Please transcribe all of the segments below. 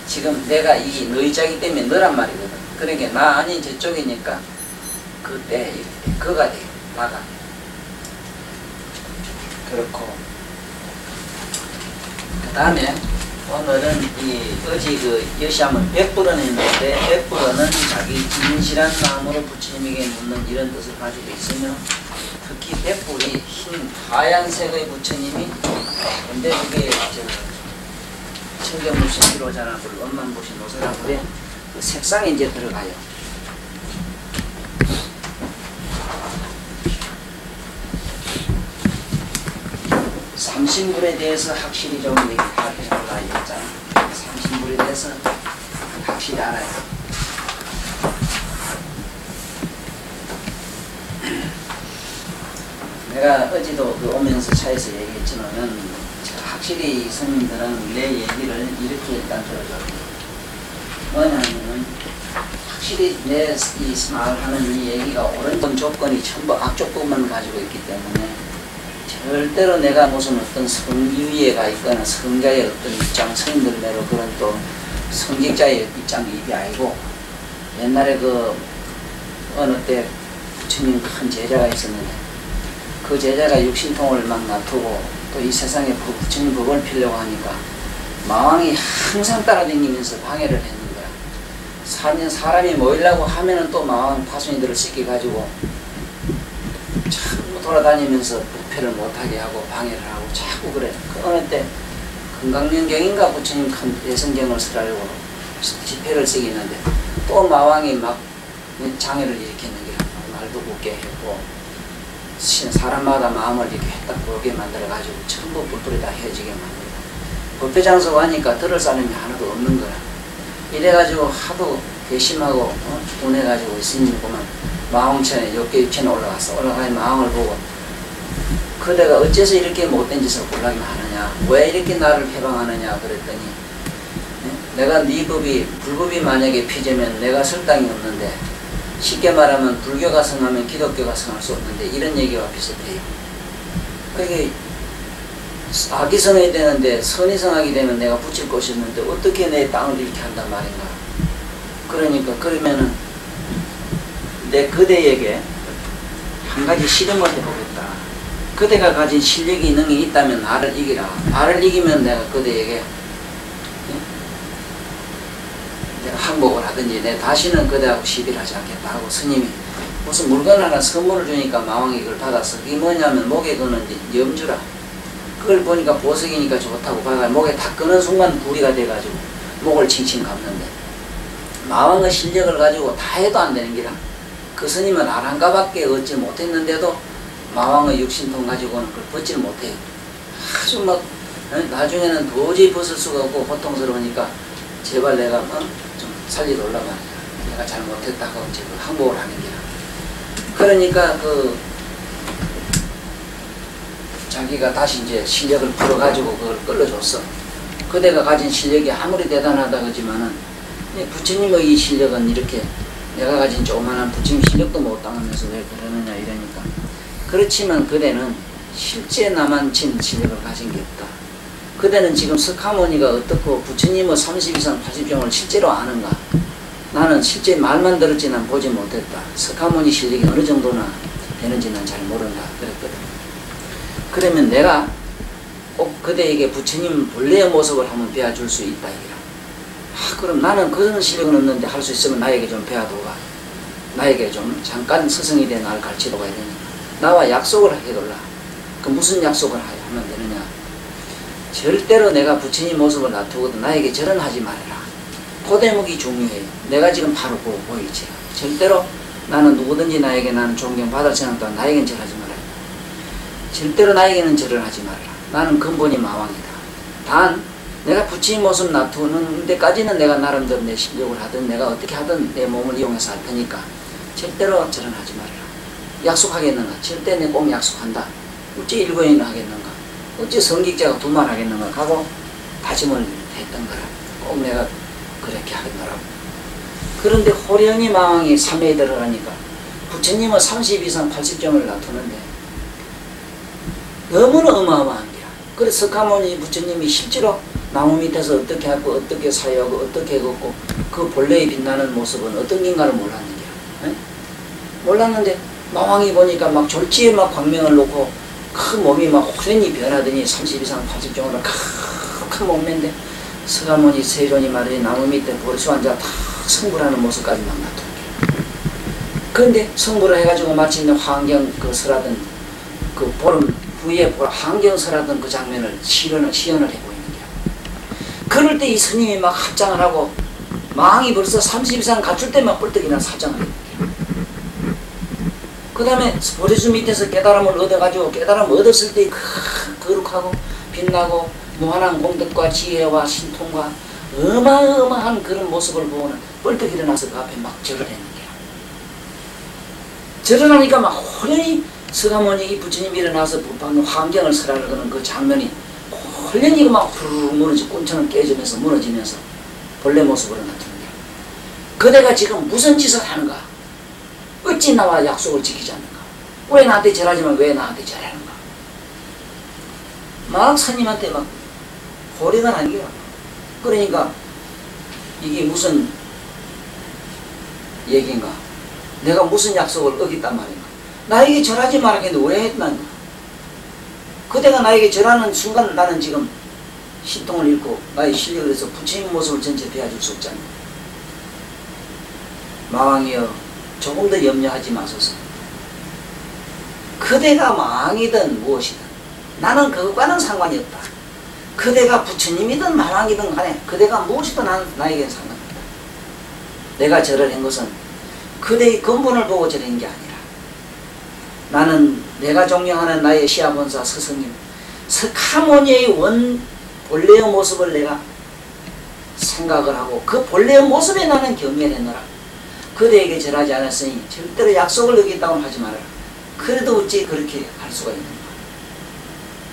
지금 내가 이 너희자기 때문에 너란 말이거든. 그러니까 나 아닌 저쪽이니까 그때 그가 돼. 나가. 그렇고 그 다음에 오늘은 이 어제 그 여시함은 100불은 했는데 100불은 자기 진실한 마음으로 부처님에게 묻는 이런 뜻을 가지고 있으며 특히 100불이 흰 하얀색의 부처님이 근데 그게 청경무신 1호자나 원만보신 노사라물에 그 색상이 이제 들어가요. 삼신불에 대해서 확실히 좀 얘기하겠잖아. 삼신불에 대해서 확실히 알아야 돼. 내가 어제도 그 오면서 차에서 얘기했지만은 확실히 스님들은 내 얘기를 이렇게 일단 들어줘요. 뭐냐면은 확실히 내 이 말하는 이 얘기가 옳은 조건이 전부 악조건만 가지고 있기 때문에 절대로 내가 무슨 어떤 성유예가 있거나 성가의 어떤 입장, 스님들대로 그런 또 성직자의 입장이 아니고 옛날에 그 어느 때 부처님 큰 제자가 있었는데 그 제자가 육신통을 막 놔두고 또 이 세상에 부처님 법을 피려고 하니까 마왕이 항상 따라다니면서 방해를 했는 거야. 사람이 모이려고 하면은 또 마왕 파손이들을 씻겨가지고 자꾸 돌아다니면서 부패를 못하게 하고 방해를 하고 자꾸 그래. 그 어느 때 금강연경인가 부처님 큰 대성경을 쓰라고 집회를 쓰겠는데 또 마왕이 막 장애를 일으켰는 게 말도 굳게 했고 사람마다 마음을 이렇게 딱 보게 만들어가지고 전부 불불이 다 헤어지게 만들고 불패장소 가니까 들을 사람이 하나도 없는 거야. 이래가지고 하도 괘씸하고 분해가지고 있으니까만 마왕천에 욕계육천에 올라가니 마왕을 보고 그대가 어째서 이렇게 못된 짓을 곤란히 하느냐, 왜 이렇게 나를 해방하느냐 그랬더니 내가 네 법이 불법이 만약에 피제면 내가 설당이 없는데 쉽게 말하면 불교가 성하면 기독교가 성할 수 없는데 이런 얘기와 비슷해요. 그게 악이 성해야 되는데 선이 성하게 되면 내가 붙일 곳이 없는데 어떻게 내 땅을 이렇게 한단 말인가. 그러니까 그러면은 내 그대에게 한 가지 실험을 해보겠다. 그대가 가진 실력이 능력이 있다면 나를 이기라. 나를 이기면 내가 그대에게 항복을 하든지 내 다시는 그대하고 시비하지 않겠다 하고 스님이 무슨 물건 하나 선물을 주니까 마왕이 그걸 받았어. 이게 뭐냐면 목에 거는 염주라. 그걸 보니까 보석이니까 좋다고 받아 목에 탁 끄는 순간 구리가 돼가지고 목을 칭칭 감는데 마왕의 실력을 가지고 다 해도 안 되는 기라. 그 스님은 아랑가밖에 얻지 못했는데도 마왕의 육신통 가지고는 그걸 벗지를 못해요. 아주 막 나중에는 도저히 벗을 수가 없고 고통스러우니까 제발 내가 좀 살리달라고 하니까 내가 잘못했다고 지금 항복을 하는 게야. 그러니까 그 자기가 다시 이제 실력을 풀어가지고 그걸 끌어줬어. 그대가 가진 실력이 아무리 대단하다 그러지만은 부처님의 이 실력은 이렇게 내가 가진 조그만한 부처님 실력도 못 당하면서 왜 그러느냐 이러니까 그렇지만 그대는 실제 나만친 실력을 가진 게 없다. 그대는 지금 석가모니가 어떻고 부처님의 32상 80종을 실제로 아는가? 나는 실제 말만 들었지 난 보지 못했다. 석가모니 실력이 어느 정도나 되는지 난 잘 모른다. 그랬거든. 그러면 내가 꼭 그대에게 부처님 본래의 모습을 한번 배워줄 수 있다 이기라. 그럼 나는 그런 실력은 없는데 할 수 있으면 나에게 좀 배워도가. 나에게 좀 잠깐 스승이 돼 나를 가르치러 가야 되니까. 나와 약속을 해달라. 그 무슨 약속을 하면 되느냐? 절대로 내가 부처님 모습을 놔두고도 나에게 절은 하지 말아라. 그 대목이 중요해요. 내가 지금 바로 보이지. 절대로 나는 누구든지 나에게 나는 존경받을 생각도 나에겐 절하지 말아라. 절대로 나에게는 절을 하지 말아라. 나는 근본이 마왕이다. 단 내가 부처님 모습 놔두는 데까지는 내가 나름대로 내 실력을 하든 내가 어떻게 하든 내 몸을 이용해서 할 테니까 절대로 저런 하지 말아라. 약속하겠는가? 절대 내 꼭 약속한다. 어찌 일거인을 하겠는가? 어찌 성직자가 두말 하겠는가? 하고 다짐을 했던 거라. 꼭 내가 그렇게 하겠노라고. 그런데 호련히 마왕이 삼회에 들어가니까 부처님은 30 이상 80정을 놔두는데 너무나 어마어마한 게야. 그래서 석가모니 부처님이 실제로 나무 밑에서 어떻게 하고 어떻게 사유하고 어떻게 걷고 그 본래의 빛나는 모습은 어떤 긴가를 몰랐는 게야. 에? 몰랐는데 마왕이 보니까 막 졸지에 막 광명을 놓고 큰 몸이 막 호련히 변하더니 30 이상 80정으로 큰 몸매인데 석가모니 세존이 말하니 나무 밑에 보리수 앉아 다 성불하는 모습까지 막 놔두는 거야. 그런데 성불을 해가지고 마치 화환경 그 설하던 그 보름 후에 환경 설하던 그 장면을 시연을 해보이는 거야. 그럴 때 이 스님이 막 합장을 하고 마왕이 벌써 30 이상 갖출 때 막 뻘떡이나 사장을 해요. 그 다음에 보리수 밑에서 깨달음을 얻어가지고 깨달음을 얻었을 때 거룩하고 빛나고 무한한 공덕과 지혜와 신통과 어마어마한 그런 모습을 보고는 뻘떡 일어나서 그 앞에 막 절을 했는 거야. 절을 하니까 막 호련히 석가모니 부처님이 일어나서 방금 환경을 설하는 그 장면이 호련히 막 후루룩 무너지고 꿈처럼 깨지면서 무너지면서 본래 모습으로 나타나는 거야. 그대가 지금 무슨 짓을 하는가? 어찌 나와 약속을 지키지 않는가? 왜 나한테 절하지만 왜 나한테 절하는가? 막 스님한테 막 고래가 난 거야. 그러니까 이게 무슨 얘기인가? 내가 무슨 약속을 어겼단 말인가? 나에게 절하지 말라겠는데 왜 했는가? 그대가 나에게 절하는 순간 나는 지금 신통을 잃고 나의 실력을 해서 부처님 모습을 전체 배워줄 수 없잖아. 마왕이여 조금 더 염려하지 마소서. 그대가 마왕이든 무엇이든 나는 그것과는 상관이 없다. 그대가 부처님이든 마왕이든 간에 그대가 무엇이든 나에게는 상관없다. 내가 절을 한 것은 그대의 근본을 보고 절한 게 아니라 나는 내가 존경하는 나의 시아본사 스승님 석가모니의 본래의 모습을 내가 생각을 하고 그 본래의 모습에 나는 경외를 했노라. 그대에게 절하지 않았으니 절대로 약속을 어겼다고는 하지 말아라. 그래도 어찌 그렇게 할 수가 있는가?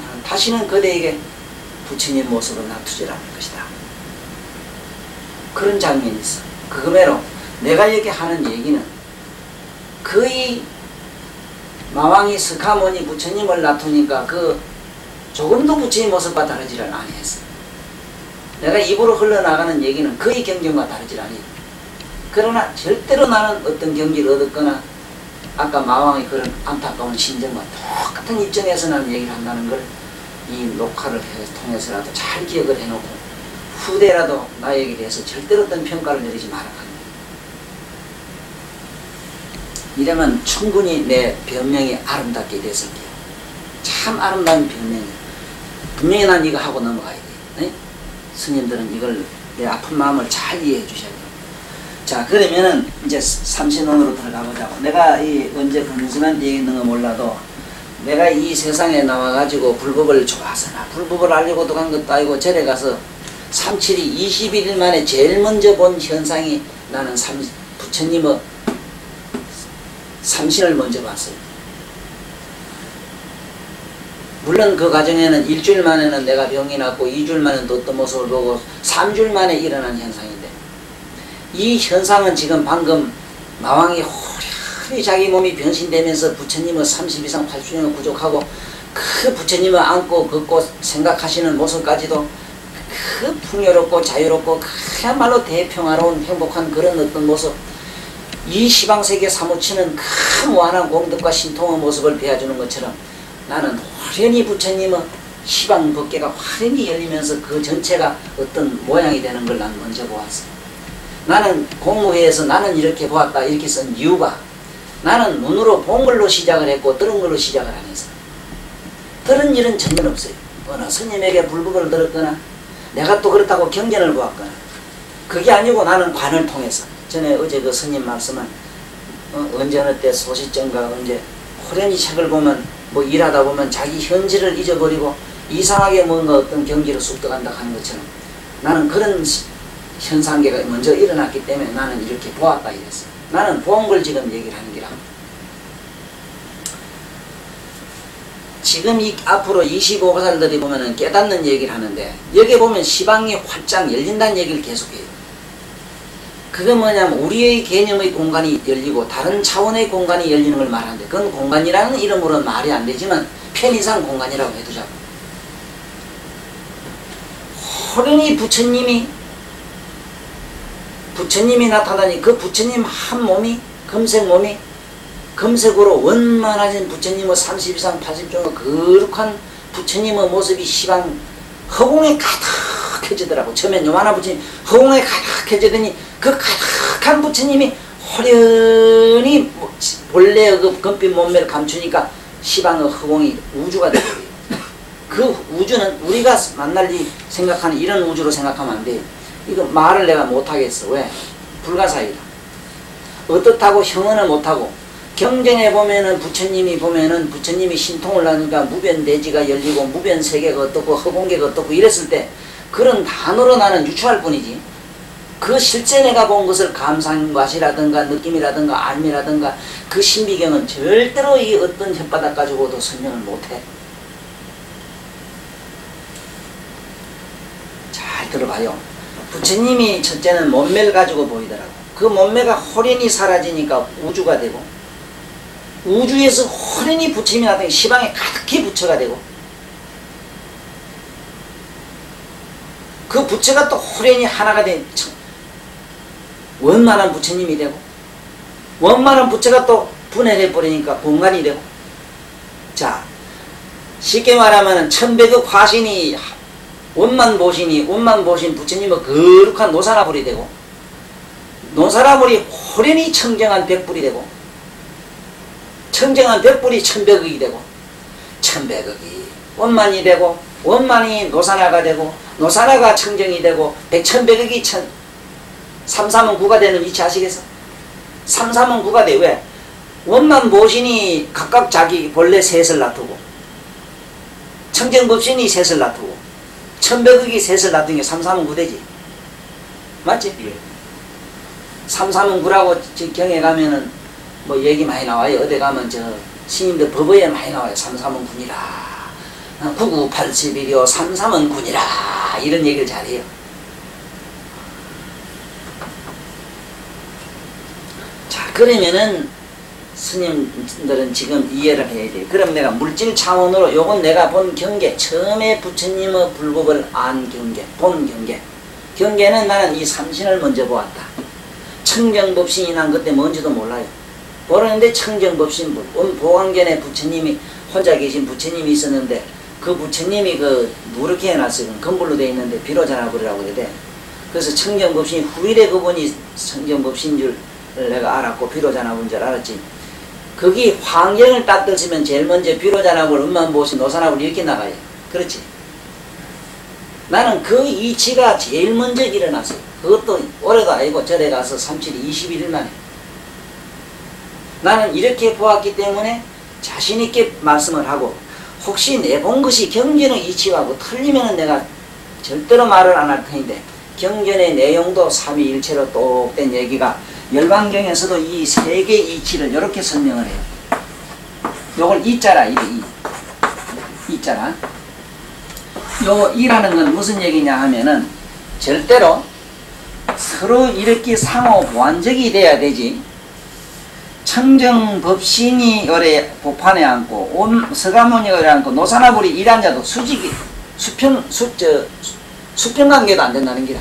나는 다시는 그대에게 부처님 모습을 놔두지 않을 것이다. 그런 장면이 있어. 그거매로 내가 이렇게 하는 얘기는 거의 마왕이 석가모니 부처님을 놔두니까 그 조금도 부처님 모습과 다르지를 아니했어. 내가 입으로 흘러나가는 얘기는 거의 경전과 다르지 아니. 그러나 절대로 나는 어떤 경지를 얻었거나 아까 마왕의 그런 안타까운 심정과 똑같은 입장에서 나는 얘기를 한다는 걸 이 녹화를 통해서라도 잘 기억을 해놓고 후대라도 나에게 대해서 절대로 어떤 평가를 내리지 말아라. 이러면 충분히 내 변명이 아름답게 됐을 게요. 참 아름다운 변명이야. 분명히 난 이거 하고 넘어가야 돼. 네? 스님들은 이걸 내 아픈 마음을 잘 이해해 주셔야 돼요. 자, 그러면은 이제 삼신론으로 들어가 보자고. 내가 언제 금승한테 얘기했는 거 몰라도 내가 이 세상에 나와가지고 불법을 좋아하서나 불법을 알려고 도간 것도 아니고 절에 가서 37이 21일 만에 제일 먼저 본 현상이 나는 부처님의 삼신을 먼저 봤어요. 물론 그 과정에는 일주일 만에는 내가 병이 났고 2주일 만에는 또 어떤 모습을 보고 3주일 만에 일어난 현상인데 이 현상은 지금 방금 마왕이 호련히 자기 몸이 변신되면서 부처님의 30 이상 80년을 구족하고 그 부처님을 안고 걷고 생각하시는 모습까지도 그 풍요롭고 자유롭고 그야말로 대평화로운 행복한 그런 어떤 모습, 이 시방세계 사무치는 그 무한한 공덕과 신통의 모습을 배워주는 것처럼 나는 화련히 부처님의 시방 법계가 화련히 열리면서 그 전체가 어떤 모양이 되는 걸 난 먼저 보았어. 나는 공무회에서 나는 이렇게 보았다 이렇게 쓴 이유가 나는 눈으로 본 걸로 시작을 했고 들은 걸로 시작을 안 했어. 들은 일은 전혀 없어요. 어느 스님에게 불법을 들었거나 내가 또 그렇다고 경전을 보았거나 그게 아니고 나는 관을 통해서 전에 어제 그 스님 말씀은 언제 어느 때 소시정가 언제 호련히 책을 보면 뭐 일하다 보면 자기 현실을 잊어버리고 이상하게 뭔가 어떤 경기로 쑥 들어간다 하는 것처럼 나는 그런 현상계가 먼저 일어났기 때문에 나는 이렇게 보았다 이랬어. 나는 본 걸 지금 얘기를 하는 기라. 지금 앞으로 25살들이 보면은 깨닫는 얘기를 하는데 여기 보면 시방이 활짝 열린다는 얘기를 계속해요. 그게 뭐냐면 우리의 개념의 공간이 열리고 다른 차원의 공간이 열리는 걸 말하는데 그건 공간이라는 이름으로는 말이 안 되지만 편의상 공간이라고 해두자고. 호련히 부처님이 나타나니 그 부처님 한 몸이 금색 몸이 금색으로 원만하신 부처님의 30 이상 80 중의 거룩한 부처님의 모습이 시방 허공에 가득해지더라고. 처음엔 요만한 부처님 허공에 가득해지더니 그 가득한 부처님이 호련히 본래의 그 금빛 몸매를 감추니까 시방의 허공이 우주가 되거든요. 그 우주는 우리가 만날리 생각하는 이런 우주로 생각하면 안 돼요. 이거 말을 내가 못하겠어. 왜? 불가사의다. 어떻다고 형언을 못하고 경전에 보면은 부처님이 신통을 하니까 무변대지가 열리고 무변세계가 어떻고 허공계가 어떻고 이랬을 때 그런 단어로 나는 유추할 뿐이지 그 실제 내가 본 것을 감상맛이라든가 느낌이라든가 알미라든가 그 신비경은 절대로 이 어떤 혓바닥 가지고도 설명을 못해. 잘 들어봐요. 부처님이 첫째는 몸매를 가지고 보이더라고. 그 몸매가 호련히 사라지니까 우주가 되고 우주에서 호련히 부처님이 나타나니 시방에 가득히 부처가 되고 그 부처가 또 호련히 하나가 된 원만한 부처님이 되고 원만한 부처가 또 분해돼 버리니까 공간이 되고 자 쉽게 말하면 천백억 화신이 원만 보신 부처님의 거룩한 노사나불이 되고 노사나불이 호련히 청정한 백불이 되고 청정한 백불이 천백억이 되고 천백억이 원만이 되고 원만이 노사나가 되고 노사나가 청정이 되고 백천백억이 삼삼은 구가 되는 위치 아시겠어? 삼삼은 구가 돼. 왜? 원만 보신이 각각 자기 본래 셋을 놔두고 청정법신이 셋을 놔두고 천백억이 셋을 놔둔 게 삼삼은 구되지. 맞지? 예. 삼삼은 구라고 경에 가면은 뭐 얘기 많이 나와요. 어디 가면 저 스님들 법어에 많이 나와요. 삼삼은 군이라 9981이요 삼삼은 군이라 이런 얘기를 잘해요. 자 그러면은 스님들은 지금 이해를 해야 돼요. 그럼 내가 물질 차원으로 요건 내가 본 경계 처음에 부처님의 불법을 안 경계 본 경계는 나는 이 삼신을 먼저 보았다. 청정법신이 난 그때 뭔지도 몰라요. 모르는데 청정법신 보광견에 부처님이 혼자 계신 부처님이 있었는데 그 부처님이 그 누렇게 해놨어요. 건물로 되어 있는데 비로자나불이라고 그래. 그래서 청정법신이 후일에 그분이 청정법신 줄 내가 알았고 비로자나불인 줄 알았지. 거기 환경을 딱 뜨시면 제일 먼저 비로자나불, 음만보신, 노사나불 이렇게 나가요. 그렇지? 나는 그 이치가 제일 먼저 일어났어요. 그것도 올해도 아니고 절에 가서 37이 21일 만에. 나는 이렇게 보았기 때문에 자신있게 말씀을 하고 혹시 내 본 것이 경전의 이치하고 틀리면 내가 절대로 말을 안 할 터인데 경전의 내용도 삼위일체로 똑된 얘기가 열반경에서도 이 세 개의 이치를 이렇게 설명을 해요. 요걸 이자라 이래 이자라. 요 이라는 건 무슨 얘기냐 하면은 절대로 서로 이렇게 상호 보완적이 돼야 되지. 청정법신이 열에 복판에 앉고 서가모니 열에 앉고 노사나불이 일한자도 수직이 수평관계도 안 된다는 기라.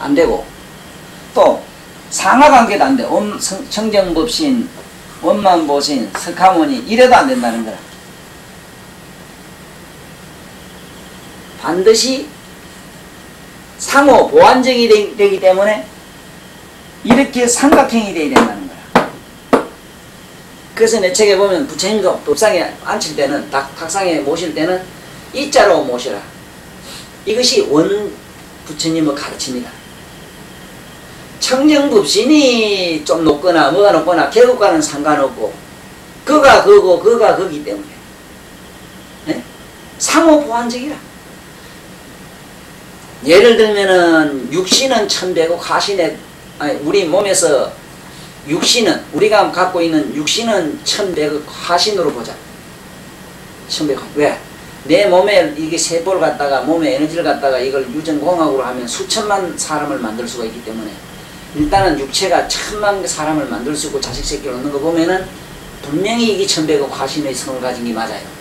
안 되고 또 상하관계도 안 돼. 청정법신, 원만보신, 석가모니 이래도 안 된다는 거라. 반드시 상호 보완적이 되기 때문에 이렇게 삼각형이 되어야 된다는 거야. 그래서 내 책에 보면 부처님도 법상에 앉힐 때는 탁상에 모실 때는 이자로 모시라. 이것이 원 부처님의 가르침이다. 청정법신이 좀 높거나 뭐가 높거나 계급과는 상관없고 그가 그거 그가 그기 때문에 네? 상호 보완적이라. 예를 들면은 육신은 천배국 화신에, 아니 우리 몸에서 육신은, 우리가 갖고 있는 육신은 천배국 화신으로 보자. 천배국. 왜? 내 몸에 이게 세포를 갖다가, 몸에 에너지를 갖다가 이걸 유전공학으로 하면 수천만 사람을 만들 수가 있기 때문에, 일단은 육체가 천만 사람을 만들 수 있고 자식 새끼를 얻는 거 보면은 분명히 이게 천배국 화신의 성을 가진 게 맞아요.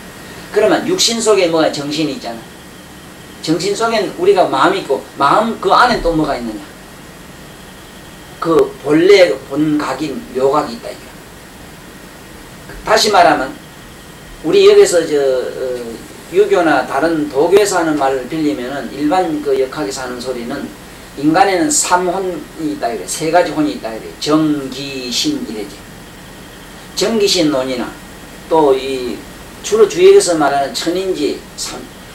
그러면 육신 속에 뭐가 정신이 있잖아. 정신 속엔 우리가 마음이 있고, 마음 그 안에 또 뭐가 있느냐. 그 본래 본각인 묘각이 있다 이거. 다시 말하면 우리 여기서 유교나 다른 도교에서 하는 말을 빌리면은, 일반 그 역학에서 하는 소리는 인간에는 삼혼이 있다 이래. 세 가지 혼이 있다 이래. 정기신 이래지. 정기신 논이나 또 이 주로 주역에서 말하는 천인지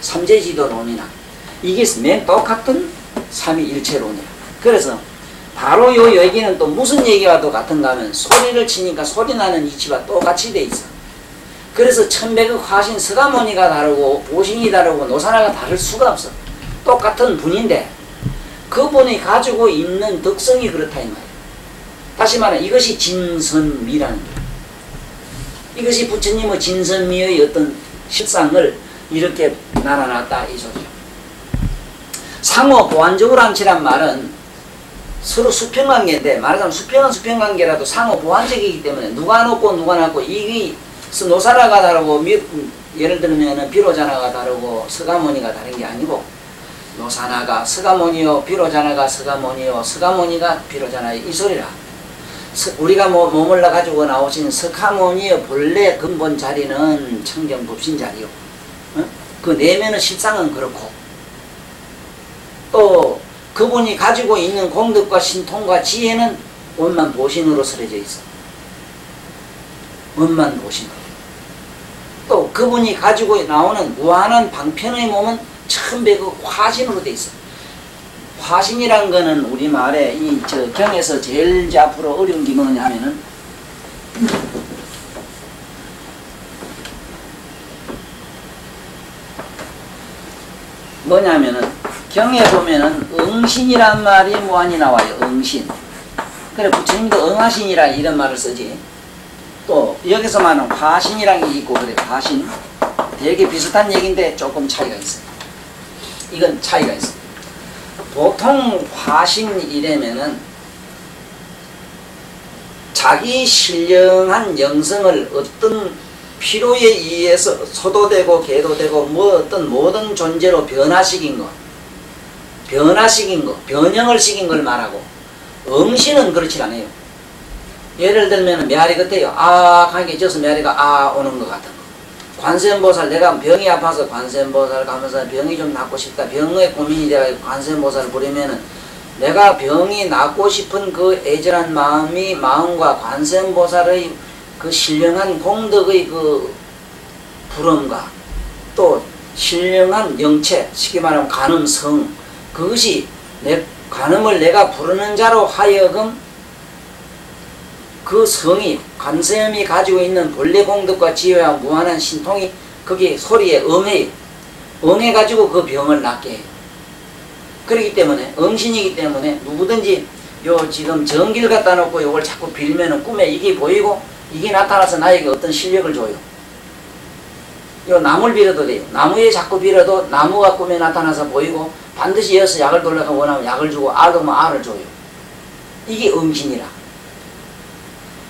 삼재지도 논이나 이게 맨 똑같은 삼위일체론이야. 그래서 바로 요 얘기는 또 무슨 얘기와 또 같은가 하면, 소리를 치니까 소리 나는 이치와 똑같이 돼 있어. 그래서 천백의 화신 서가모니가 다르고 보신이 다르고 노사나가 다를 수가 없어. 똑같은 분인데 그분이 가지고 있는 덕성이 그렇다 이 말이야. 다시 말하면 이것이 진선미라는 거야. 이것이 부처님의 진선미의 어떤 실상을 이렇게 날아놨다 이 소리죠. 상호 보완적으로 한치란 말은 서로 수평관계인데, 말하자면 수평은 수평관계라도 상호 보완적이기 때문에 누가 높고 누가 낮고, 이게 노사라가 다르고, 예를 들면 비로자나가 다르고 서가모니가 다른 게 아니고, 노사나가 서가모니요, 비로자나가 서가모니요, 서가모니가 비로자나요, 이 소리라. 우리가 머물러 가지고 나오신 석가모니의 본래 근본 자리는 청정법신 자리요. 그 내면의 실상은 그렇고, 또 그분이 가지고 있는 공덕과 신통과 지혜는 원만 보신으로 서려져 있어. 원만 보신으로. 또 그분이 가지고 나오는 무한한 방편의 몸은 천백의 화신으로 돼 있어. 화신이란 거는 우리말에 경에서 제일 앞으로 어려운 게 뭐냐 하면은, 뭐냐면은 경에 보면은 응신이란 말이 무한히 나와요. 응신. 그래 부처님도 응하신이라 이런 말을 쓰지. 또 여기서 말하는 화신이란 게 있고, 그래 화신. 되게 비슷한 얘기인데 조금 차이가 있어요. 이건 차이가 있어요. 보통 화신이라면은 자기 신령한 영성을 어떤 필요에 의해서 소도되고 개도되고 뭐 어떤 모든 존재로 변화시킨 거, 변형을 시킨 걸 말하고, 응신은 그렇지 않아요. 예를 들면 메아리 같아요. 아 하게 져서 메아리가 오는 것 같은 거. 관세음보살, 내가 병이 아파서 관세음보살 가면서 병이 좀 낫고 싶다, 병의 고민이 돼가지고 관세음보살을 부르면은, 내가 병이 낫고 싶은 그 애절한 마음과 관세음보살의 그 신령한 공덕의 그 부름과 또 신령한 영체, 쉽게 말하면 관음성, 그것이 관음을 내가 부르는 자로 하여금 그 성이, 관세음이 가지고 있는 본래 공덕과 지혜와 무한한 신통이 거기 소리에 응해요. 응해가지고 그 병을 낫게 해요. 그렇기 때문에 응신이기 때문에 누구든지 요 지금 전기를 갖다 놓고 요걸 자꾸 빌면은 꿈에 이게 보이고 이게 나타나서 나에게 어떤 실력을 줘요. 요 나무를 빌어도 돼요. 나무에 자꾸 빌어도 나무가 꿈에 나타나서 보이고, 반드시 이어서 약을 돌려서 원하면 약을 주고, 알으면 알을 줘요. 이게 응신이라.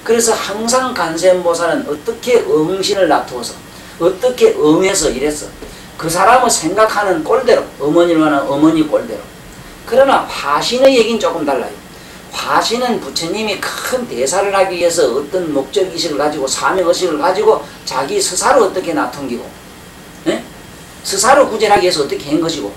그래서 항상 관세음보살은 어떻게 응신을 놔두어서 어떻게 응해서 이랬어. 그 사람을 생각하는 꼴대로, 어머니를 하는 어머니 꼴대로. 그러나 화신의 얘기는 조금 달라요. 화신은 부처님이 큰 대사를 하기 위해서 어떤 목적의식을 가지고 사명의식을 가지고 자기 스사로 어떻게 나통기고, 네? 스사로 구제하기 위해서 어떻게 한 것이고,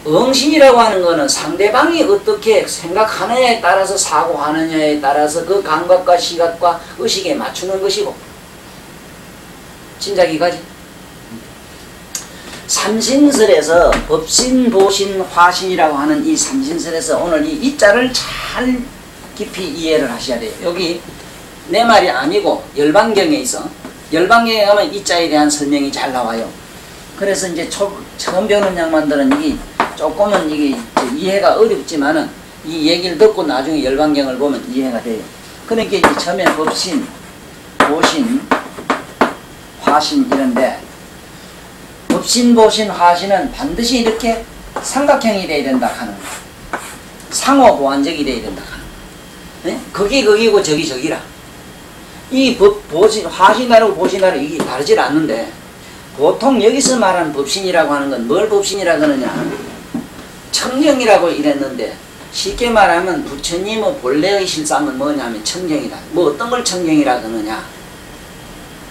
응신이라고 하는 것은 상대방이 어떻게 생각하느냐에 따라서 사고하느냐에 따라서 그 감각과 시각과 의식에 맞추는 것이고, 진작이가지. 삼신설에서 법신, 보신, 화신이라고 하는 이 삼신설에서 오늘 이 이자를 잘 깊이 이해를 하셔야 돼요. 여기 내 말이 아니고 열반경에 있어. 열반경에 가면 이자에 대한 설명이 잘 나와요. 그래서 이제 처음 배우는 양반들은 이게 조금은 이게 이해가 어렵지만은 이 얘기를 듣고 나중에 열반경을 보면 이해가 돼요. 그러니까 이제 처음에 법신, 보신, 화신 이런데 법신, 보신, 화신은 반드시 이렇게 삼각형이 돼야 된다 하는 거. 상호 보완적이 돼야 된다 하는 거. 네? 거기 거기고 저기 저기라. 이 보신, 화신하고 보신하고 이게 다르질 않는데 보통 여기서 말하는 법신이라고 하는 건 뭘 법신이라고 하느냐. 청정이라고 이랬는데 쉽게 말하면 부처님의 본래의 실상은 뭐냐면 청정이다. 뭐 어떤 걸 청정이라고 하느냐.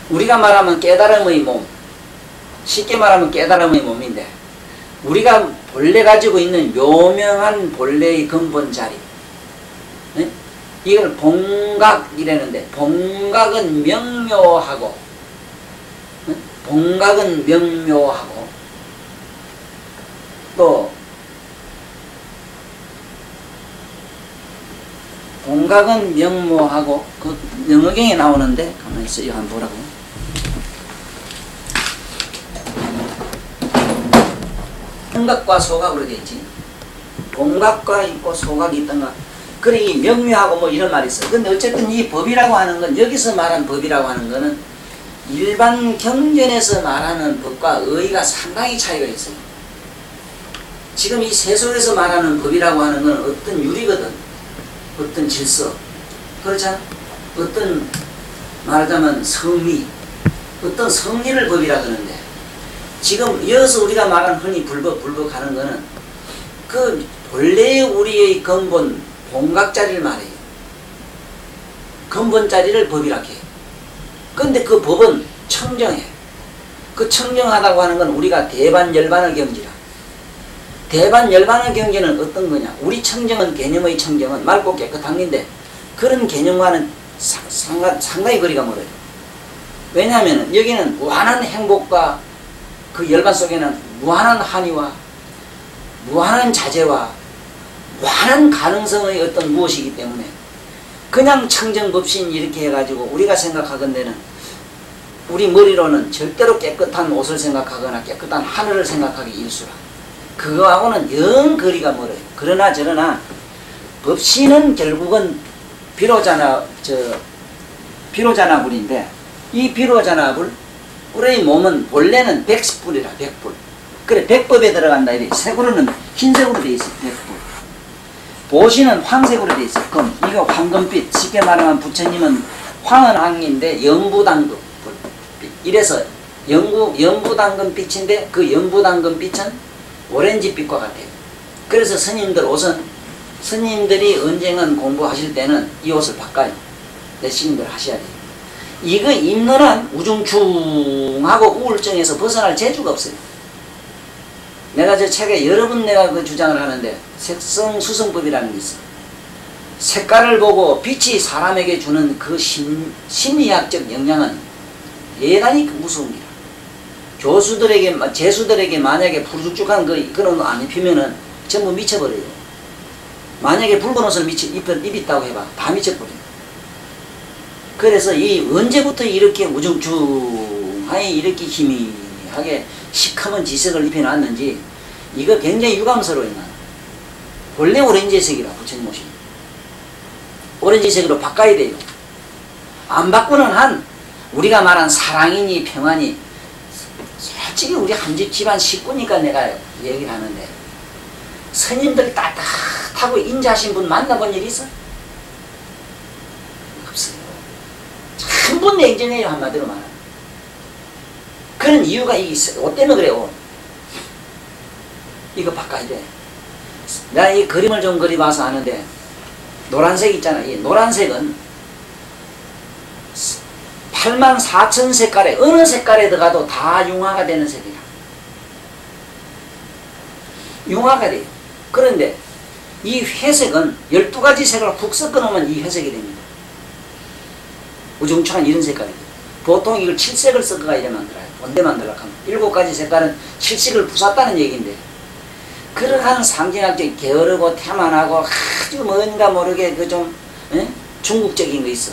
우리가 말하면 깨달음의 몸. 쉽게 말하면 깨달음의 몸인데 우리가 본래 가지고 있는 묘명한 본래의 근본 자리. 네? 이걸 봉각이라는데 봉각은 명묘하고 네? 봉각은 명묘하고 또 봉각은 명묘하고 그 영어경에 나오는데 가만히 있어요. 한번 보라고. 청각과 소각으로 되어 있지. 봉각과 있고 소각이 있던가. 그래 이 명묘하고 뭐 이런 말이 있어. 근데 어쨌든 이 법이라고 하는 건 여기서 말한 법이라고 하는 거는 일반 경전에서 말하는 법과 의의가 상당히 차이가 있어요. 지금 이 세속에서 말하는 법이라고 하는 건 어떤 유리거든. 어떤 질서, 그렇잖아? 어떤 말하자면 성리, 어떤 성리를 법이라 그러는데 지금 이어서 우리가 말하는 흔히 불법 하는 거는 그 본래 우리의 근본 봉각자리를 말해요. 근본자리를 법이라 해요. 근데 그 법은 청정해. 그 청정하다고 하는 건 우리가 대반열반의 경지라. 대반열반의 경지는 어떤 거냐. 우리 청정은 개념의 청정은 맑고 깨끗한 건데 그런 개념과는 상당히 거리가 멀어요. 왜냐하면 여기는 무한한 행복과 그 열반 속에는 무한한 한의와 무한한 자재와 무한한 가능성의 어떤 무엇이기 때문에 그냥 청정법신 이렇게 해가지고 우리가 생각하건대는 우리 머리로는 절대로 깨끗한 옷을 생각하거나 깨끗한 하늘을 생각하기 일수라. 그거하고는 영 거리가 멀어요. 그러나 저러나 법신은 결국은 비로자나불인데 이 비로자나불 우리의 몸은 본래는 백불이라. 백불. 그래 백법에 들어간다. 이래. 색으로는 흰색으로 되어 있어. 백불. 보신은 황색으로 되어 있어. 금. 이거 황금빛. 쉽게 말하면 부처님은 황은 황인데 영부당금 이래서 영부당금 빛인데 그 영부당금 빛은 오렌지빛과 같아요. 그래서 스님들 옷은 스님들이 언젠간 공부하실 때는 이 옷을 바꿔요. 내 스님들 하셔야 돼요. 이거 입는 한 우중충하고 우울증에서 벗어날 재주가 없어요. 내가 저 책에 여러 번 내가 그 주장을 하는데 색성수성법이라는 게 있어. 색깔을 보고 빛이 사람에게 주는 그 심리학적 영향은 대단히 무서운 기라. 제수들에게 만약에 푸르죽죽한 그런 옷 안 입히면은 전부 미쳐버려요. 만약에 붉은 옷을 입었다고 해봐. 다 미쳐버려요. 그래서 이 언제부터 이렇게 우중충하게 이렇게 희미하게 시커먼 지색을 입혀놨는지 이거 굉장히 유감스러워요. 원래 오렌지색이라 부처님 옷이. 오렌지색으로 바꿔야 돼요. 안 바꾸는 한 우리가 말한 사랑이니 평안이 솔직히 우리 한 집 집안 식구니까 내가 얘기를 하는데 스님들 따뜻하고 인자하신 분 만나본 일 있어? 없어요. 전부 냉정해요. 한마디로 말하면. 그런 이유가 있어요. 옷 때문에 그래요. 이거 바꿔야 돼. 내가 이 그림을 좀 그려봐서 아는데 노란색 있잖아. 이 노란색은 84,000 색깔에 어느 색깔에 들어가도 다 융화가 되는 색이야. 융화가 돼요. 그런데 이 회색은 12가지 색을 훅 섞어 놓으면 이 회색이 됩니다. 우중충한 이런 색깔이에요. 보통 이걸 7색을 섞어가 이래 만들어요. 언제 만들라고 하면 7가지 색깔은 7색을 부쉈다는 얘기인데 그러한 상징학적 게으르고 태만하고 아주 뭔가 모르게 그 좀 중국적인 거 있어.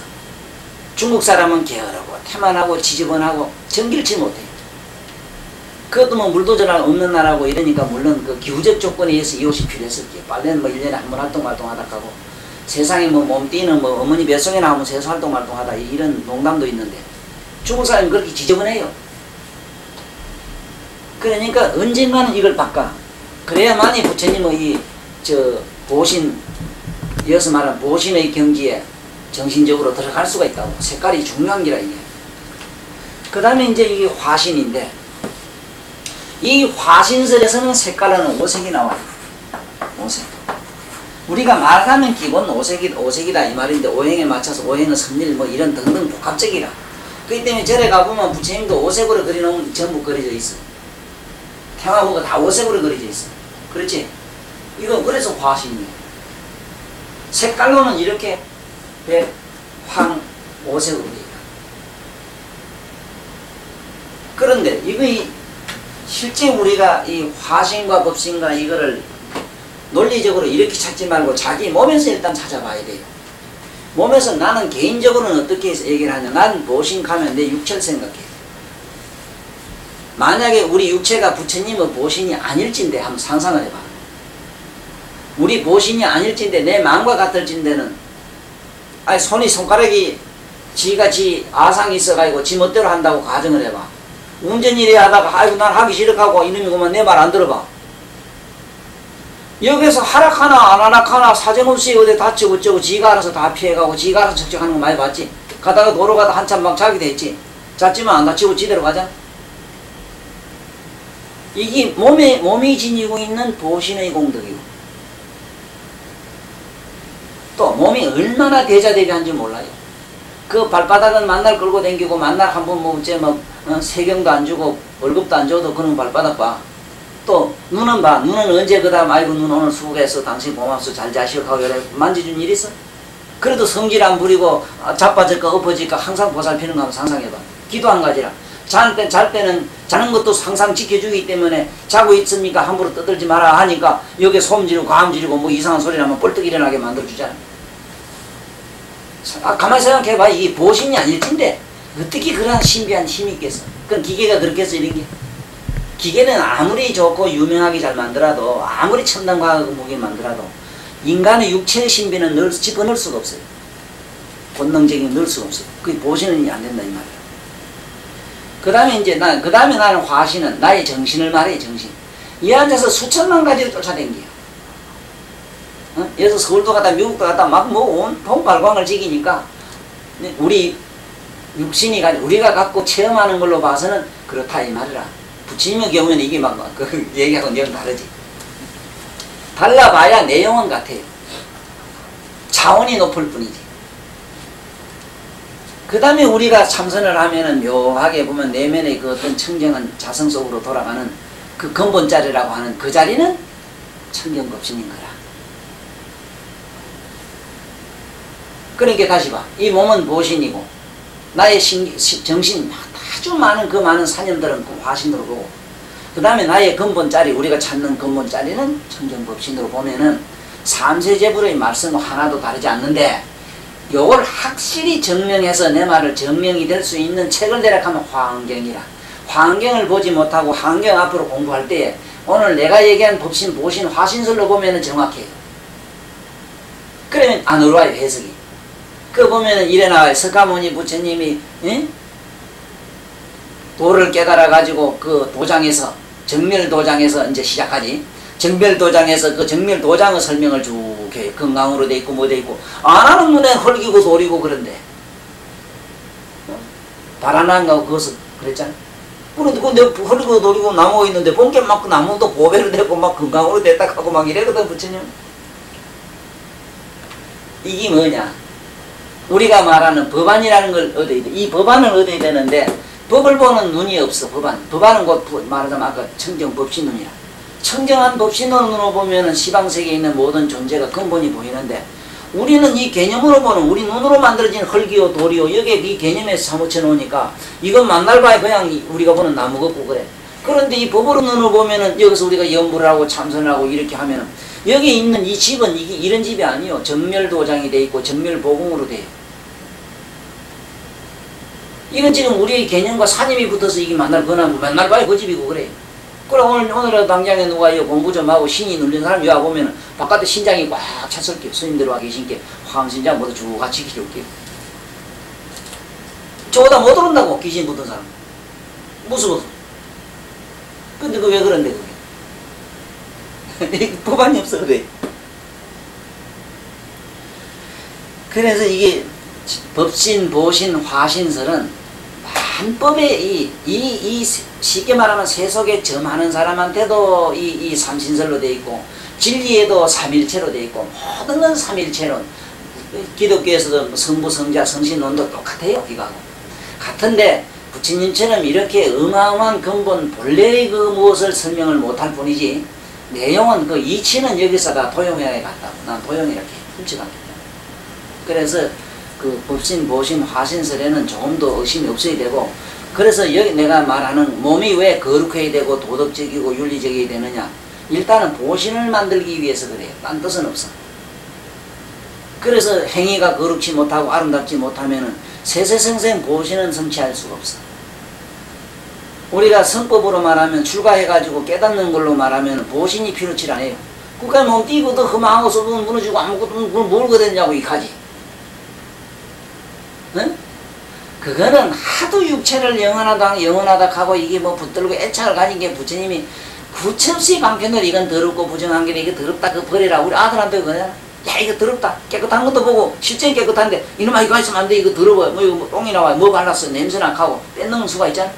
중국 사람은 게으르고 태만하고 지저분하고 정길치 못해요. 그것도 뭐 물도저랑 없는 나라고 이러니까 물론 그 기후적 조건에 의해서 이 옷이 필요했었기에 빨래는 뭐 1년에 한 번 활동 말동하다 하고 세상에 뭐 몸띠는 뭐 어머니 뱃속에 나오면 세수 활동 말동하다 이런 농담도 있는데 중국 사람이 그렇게 지저분해요. 그러니까 언젠가는 이걸 바꿔. 그래야만이 부처님의 이 보신, 이어서 말하는 보신의 경지에 정신적으로 들어갈 수가 있다고. 색깔이 중요한 기라 이게. 그 다음에 이제 이게 화신인데 이 화신설에서는 색깔은 5색이 나와요. 5색. 우리가 말하면 기본 5색이다 이 말인데 오행에 맞춰서 오행은 선일 뭐 이런 등등 복합적이라. 그렇기 때문에 절에 가보면 부처님도 5색으로 그려놓은 전부 그려져 있어. 태화호가 다 5색으로 그려져 있어. 그렇지? 이거 그래서 화신이에요. 색깔로는 이렇게 백, 황, 5색으로 되어 있다. 그런데 이거 실제 우리가 이 화신과 법신과 이거를 논리적으로 이렇게 찾지 말고 자기 몸에서 일단 찾아봐야 돼요. 몸에서 나는 개인적으로는 어떻게 얘기를 하냐. 난 보신 가면 내 육체를 생각해. 만약에 우리 육체가 부처님의 보신이 아닐진데 한번 상상을 해봐. 우리 보신이 아닐진데 내 마음과 같을진데는 아니 손가락이 지가 지 아상이 있어가지고 지 멋대로 한다고 가정을 해봐. 운전일에 하다가 아이고 난 하기 싫어하고 이놈이고만 내 말 안 들어봐. 여기서 하락하나 안 하락하나 사정없이 어디 다치고 어쩌고 지가 알아서 다 피해가고 지가 알아서 적적하는 거 많이 봤지. 가다가 도로 가다 한참 막 자기도 했지. 잤지만 안 다치고 지대로 가자. 이게 몸이 지니고 있는 보신의 공덕이고 또 몸이 얼마나 대자대비한지 몰라요. 그 발바닥은 만날 끌고 댕기고 만날 한번 뭐 어째 뭐 세경도 안 주고 월급도 안 줘도 그런 발바닥 봐. 또 눈은 봐. 눈은 언제 그다음 아이고 눈 오늘 수고했어 당신 고맙소 잘 자시오하고 이래 만져준 일 있어? 그래도 성질 안 부리고 자빠질까 엎어질까 항상 보살피는 거 한번 상상해봐. 기도 한 가지라. 잘 때는 자는 것도 항상 지켜주기 때문에 자고 있으니까 함부로 떠들지 마라 하니까 여기에 소음 지르고 과음 지르고 뭐 이상한 소리 나면 뻘떡 일어나게 만들어주잖아. 가만히 생각해봐. 이게 보신이 아닐텐데 어떻게 그런 신비한 힘이 있겠어. 그건 기계가 그렇게 해서 이런 게. 기계는 아무리 좋고 유명하게 잘 만들어도 아무리 첨단 과학 무기를 만들어도 인간의 육체의 신비는 집어넣을 수가 없어요. 본능적인 넣을 수가 없어요. 그게 보신은 안 된다 이 말이야. 그 다음에 이제 그 다음에 나는 화신은 나의 정신을 말해. 정신. 이 앉아서 수천만 가지를 쫓아댕겨. 여기서 서울도 갔다 미국도 갔다 막 뭐 온 발광을 지기니까 우리 육신이 우리가 갖고 체험하는 걸로 봐서는 그렇다 이 말이라. 부처님의 경우에는 이게 막 그 얘기하고 내용 다르지. 달라봐야 내용은 같아요. 차원이 높을 뿐이지. 그 다음에 우리가 참선을 하면은 묘하게 보면 내면의 그 어떤 청정한 자성 속으로 돌아가는 그 근본 자리라고 하는 그 자리는 청정법신인 거라. 그러니까 다시 봐. 이 몸은 보신이고 나의 정신 아주 많은 그 많은 사념들은 그 화신으로 보고 그 다음에 나의 근본 자리 우리가 찾는 근본 자리는 청정법신으로 보면은 삼세제불의 말씀은 하나도 다르지 않는데 요걸 확실히 증명해서 내 말을 증명이 될 수 있는 책을 대략하면 화엄경이라. 화엄경을 보지 못하고 화엄경 앞으로 공부할 때에 오늘 내가 얘기한 법신, 보신, 화신설로 보면은 정확해요. 그러면 안 어려워요 해석이. 그 보면은 이래 나와요. 석가모니 부처님이 도를 깨달아 가지고 그 도장에서 정멸도장에서 이제 시작하지. 정멸도장에서 그 정멸도장의 설명을 쭉 해. 건강으로 돼 있고 뭐 돼 있고 안 하는 눈에 헐기고 돌이고 그런데 바라나인가 그것을 그랬잖아. 그런데 그 내가 헐기고 돌이고 나무가 있는데 본게 막 나무도 보배로 되고 막 건강으로 됐다 하고 막 이래거든 부처님. 이게 뭐냐? 우리가 말하는 법안이라는 걸 얻어야 돼. 이 법안을 얻어야 되는데 법을 보는 눈이 없어. 법안은 곧 말하자면 아까 청정법신 눈이라. 청정한 법신으로 보면은 시방세계에 있는 모든 존재가 근본이 보이는데 우리는 이 개념으로 보는 우리 눈으로 만들어진 흙이요 돌이요 여기에 이 개념에서 사무쳐 놓으니까 이건 만날 바에 그냥 우리가 보는 나무 같고 그래. 그런데 이 법으로 눈으로 보면은 여기서 우리가 연부를 하고 참선을 하고 이렇게 하면은 여기에 있는 이 집은 이게 이런 집이 아니요. 정멸도장이 돼 있고 정멸보궁으로 돼요. 이건 지금 우리의 개념과 사념이 붙어서 이게 만날 바에 그 집이고 그래. 그래 오늘 당장에 누가 이 공부 좀 하고 신이 눌린 사람이 와 보면은 바깥에 신장이 꽉 찼을게요. 스님들 와 계신 게 화엄신장 모두 쭉 같이 기울게요. 저보다 못 오른다고 귀신 붙은 사람. 무서워서. 근데 그 왜 그런데 그게? 법안이 없어 그래. 그래서 이게 법신, 보신, 화신설은 한법에 이 쉽게 말하면 세속에 점하는 사람한테도 이 삼신설로 되어 있고 진리에도 삼일체로 되어 있고 모든 건 삼일체로 기독교에서도 성부, 성자, 성신론도 똑같아요. 이거하고 같은데 부처님처럼 이렇게 어마어마한 근본 본래의 그 무엇을 설명을 못할 뿐이지 내용은 그 이치는 여기서 다 도용해야 갔다고. 난 도용 이렇게 훔쳐갔기 때문에. 그래서 그 법신, 보신, 화신설에는 조금 더 의심이 없어야 되고 그래서 여기 내가 말하는 몸이 왜 거룩해야 되고 도덕적이고 윤리적이어야 되느냐 일단은 보신을 만들기 위해서 그래요. 딴 뜻은 없어. 그래서 행위가 거룩지 못하고 아름답지 못하면은 세세성생 보신은 성취할 수가 없어. 우리가 성법으로 말하면 출가해가지고 깨닫는 걸로 말하면 보신이 필요치 않아요. 그러니까 몸 뛰고도 흠하고 썩은 무너지고 아무것도 뭘 거댔냐고 이까지. 응? 그거는 하도 육체를 영원하다 하고 이게 뭐 붙들고 애착을 가진 게 부처님이 구체없이 방편으로 이건 더럽고 부정한 게 이게 더럽다 그 버리라. 우리 아들한테 그냥 야 이거 더럽다 깨끗한 것도 보고 실제 깨끗한데 이놈아 이거 있으면 안 돼 이거 더러워 뭐 이거 뭐 똥이 나와 뭐 발랐어 냄새나 하고 뺏는 수가 있잖아.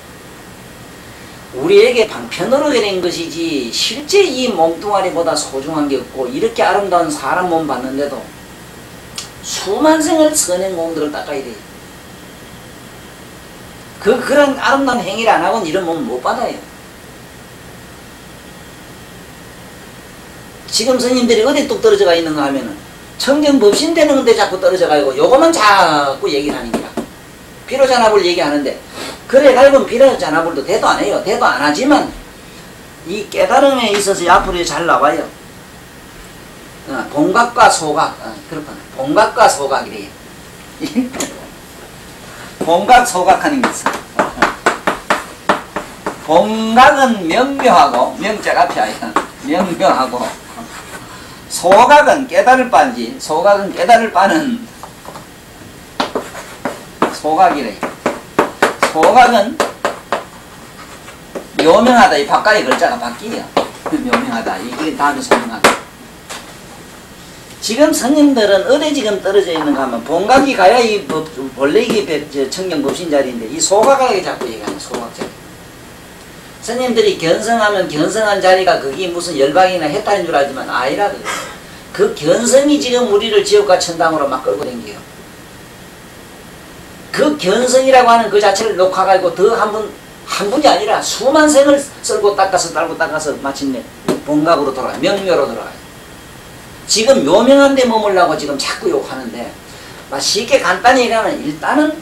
우리에게 방편으로 그린 것이지 실제 이 몸뚱아리보다 소중한 게 없고 이렇게 아름다운 사람 몸 봤는데도 수만 생을 선행 공들을 닦아야 돼. 그런 아름다운 행위를 안 하고는 이런 몸을 못 받아요. 지금 스님들이 어디 뚝 떨어져가 있는가 하면은 청정법신 되는 건데 자꾸 떨어져가지고 요거만 자꾸 얘기를 하는 거야. 비로자나불 얘기하는데 그래 가지고 비로자나불도 대도 안 해요. 대도 안 하지만 이 깨달음에 있어서 앞으로 잘 나와요. 본각과 소각 그렇구나. 본각과 소각이래요. 본각 소각하는 게 있어. 본각은 명묘하고 명자가 펴요. 명묘하고 소각은 깨달을 바지. 소각은 깨달을 바는 소각이래. 소각은 묘명하다. 이 바깥에 글자가 바뀌어요. 묘명하다. 이게 다음에 설명하다. 지금 스님들은 어디 지금 떨어져 있는가 하면 본각이 가야 이 본래 이게 청정법신 자리인데 이 소각하게 자꾸 얘기하는 소각 자리. 스님들이 견성하면 견성한 자리가 그게 무슨 열방이나 해탈인 줄 알지만 아니라 그 견성이 지금 우리를 지옥과 천당으로 막 끌고 다녀요. 그 견성이라고 하는 그 자체를 녹화가지고 더 한 분이 아니라 수만 생을 썰고 닦아서 달고 닦아서 마침내 본각으로 돌아가요. 명묘로 돌아가요. 지금 묘명한 데 머물라고 지금 자꾸 욕하는데 쉽게 간단히 얘기하면 일단은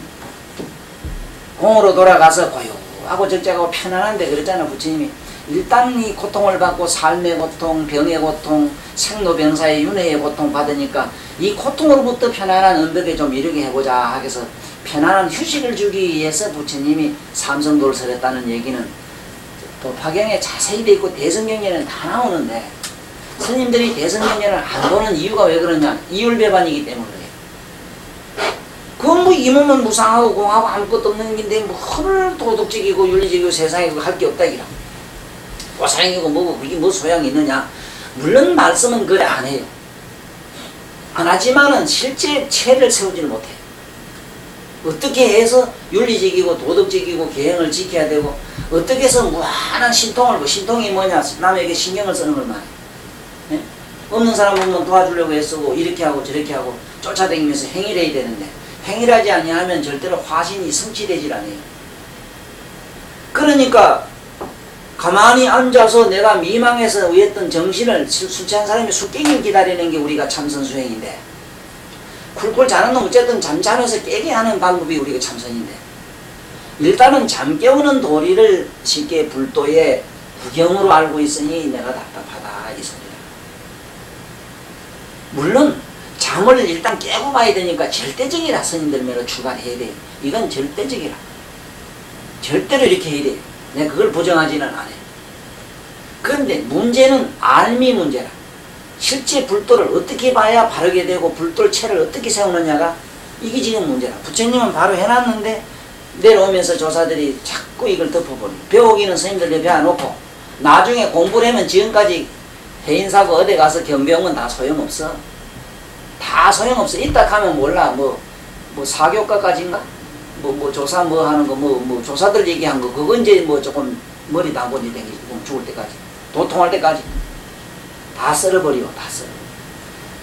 공으로 돌아가서 고요하고 적적하고 편안한데 그랬잖아 부처님이. 일단 이 고통을 받고 삶의 고통, 병의 고통, 생로병사의 윤회의 고통 받으니까 이 고통으로부터 편안한 언덕에 좀 이르게 해보자 하겠어 편안한 휴식을 주기 위해서 부처님이 삼성도를 설했다는 얘기는 도파경에 자세히 돼 있고 대성경에는 다 나오는데 스님들이 대성경전을 안 보는 이유가 왜 그러냐 이율배반이기 때문에 그래요. 그건 뭐 이 몸은 무상하고 공하고 아무것도 없는 긴데 뭐 도덕적이고 윤리적이고 세상에 할 게 없다 이라 꼬사랑이고 뭐고 그게 뭐 소양이 있느냐. 물론 말씀은 그래 안 해요. 안 하지만은 실제 체를 세우지는 못해요. 어떻게 해서 윤리적이고 도덕적이고 계행을 지켜야 되고 어떻게 해서 무한한 신통을 신통이 뭐냐 남에게 신경을 쓰는 걸 말해요. 네? 없는 사람 보면 도와주려고 애쓰고 이렇게 하고 저렇게 하고 쫓아다니면서 행위를 해야 되는데 행위를 하지 아니하면 절대로 화신이 성취되질 않아요. 그러니까 가만히 앉아서 내가 미망해서 의했던 정신을 술 취한 사람이 숙깨기 기다리는 게 우리가 참선수행인데 쿨쿨 자는 놈 어쨌든 잠자면서 깨게 하는 방법이 우리가 참선인데 일단은 잠 깨우는 도리를 쉽게 불도의 구경으로 알고 있으니 내가 답답하다 이 소리다. 물론 잠을 일단 깨고 봐야 되니까 절대적이라 스님들매로 출발해야 돼. 이건 절대적이라. 절대로 이렇게 해야 돼. 내가 그걸 부정하지는 않아요. 그런데 문제는 알미 문제라. 실제 불도를 어떻게 봐야 바르게 되고 불도체를 어떻게 세우느냐가 이게 지금 문제라. 부처님은 바로 해놨는데 내려오면서 조사들이 자꾸 이걸 덮어버리고 배우기는 스님들 옆에 안 놓고 나중에 공부를 하면 지금까지 해인사고 어디 가서 경배한 건 다 소용없어. 다 소용없어. 이따 가면 몰라. 뭐 사교과까지인가? 뭐 조사 뭐 하는 거 뭐 조사들 얘기한 거 그거 이제 뭐 조금 머리 담보니 댕기고 죽을 때까지 도통할 때까지 다 썰어버리고 다 썰어.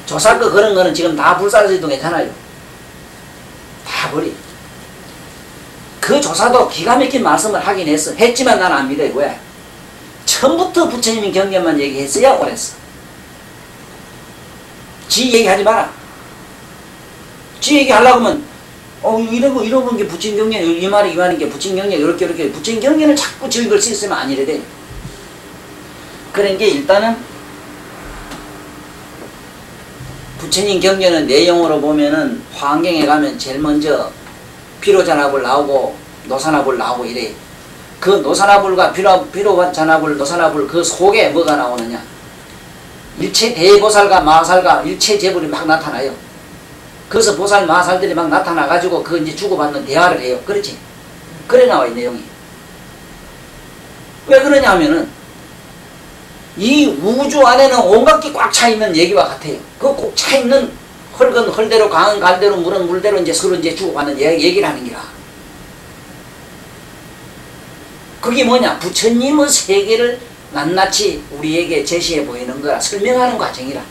조사 거 그런 거는 지금 다 불사르지도 괜찮아요. 다 버려. 그 조사도 기가 막힌 말씀을 하긴 했어. 했지만 난 안 믿어요. 왜? 처음부터 부처님이 경계만 얘기했어야 옳았어. 지 얘기하지 마라. 지 얘기하려고 하면 이러고 게 부처님 경계 이 말인 게 부처님 경계 이렇게 부처님 경계는 자꾸 즐길 수 있으면 아니래 돼. 그런 게 일단은 부처님 경계는 내용으로 보면은 화엄경에 가면 제일 먼저 피로잔합을 나오고 노산합을 나오고 이래. 그 노산합을과 피로잔합을 노산합을 그 속에 뭐가 나오느냐. 일체 대보살과 마살과 일체 재불이 막 나타나요. 그래서 보살 마살들이 막 나타나가지고 그 이제 주고받는 대화를 해요. 그렇지? 그래 나와 이 내용이. 왜 그러냐 하면은 이 우주 안에는 온갖 게 꽉 차 있는 얘기와 같아요. 그 꼭 차 있는 흙은 흙대로 강은 강대로 물은 물대로 이제 서로 이제 주고받는 얘기를 하는 기라. 그게 뭐냐? 부처님의 세계를 낱낱이 우리에게 제시해 보이는 거라. 설명하는 과정이라.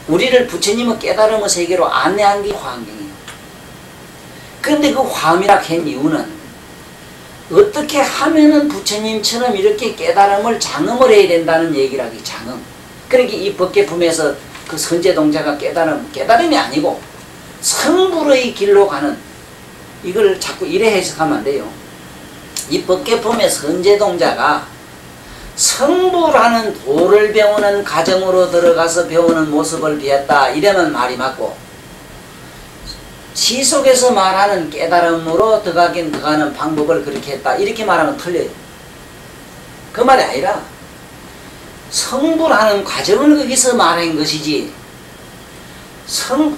우리를 부처님의 깨달음의 세계로 안내한 게 화엄경이에요. 그런데 그 화엄이라 한 이유는 어떻게 하면은 부처님처럼 이렇게 깨달음을 장음을 해야 된다는 얘기라. 장음. 그러니까 이 법계품에서 그 선제동자가 깨달음이 아니고 성불의 길로 가는, 이걸 자꾸 이래 해석하면 안 돼요. 이 법계품의 선제동자가 성불하는 도를 배우는 과정으로 들어가서 배우는 모습을 비했다. 이러면 말이 맞고, 시속에서 말하는 깨달음으로 들어가는 방법을 그렇게 했다. 이렇게 말하면 틀려요. 그 말이 아니라 성불하는 과정을 거기서 말한 것이지,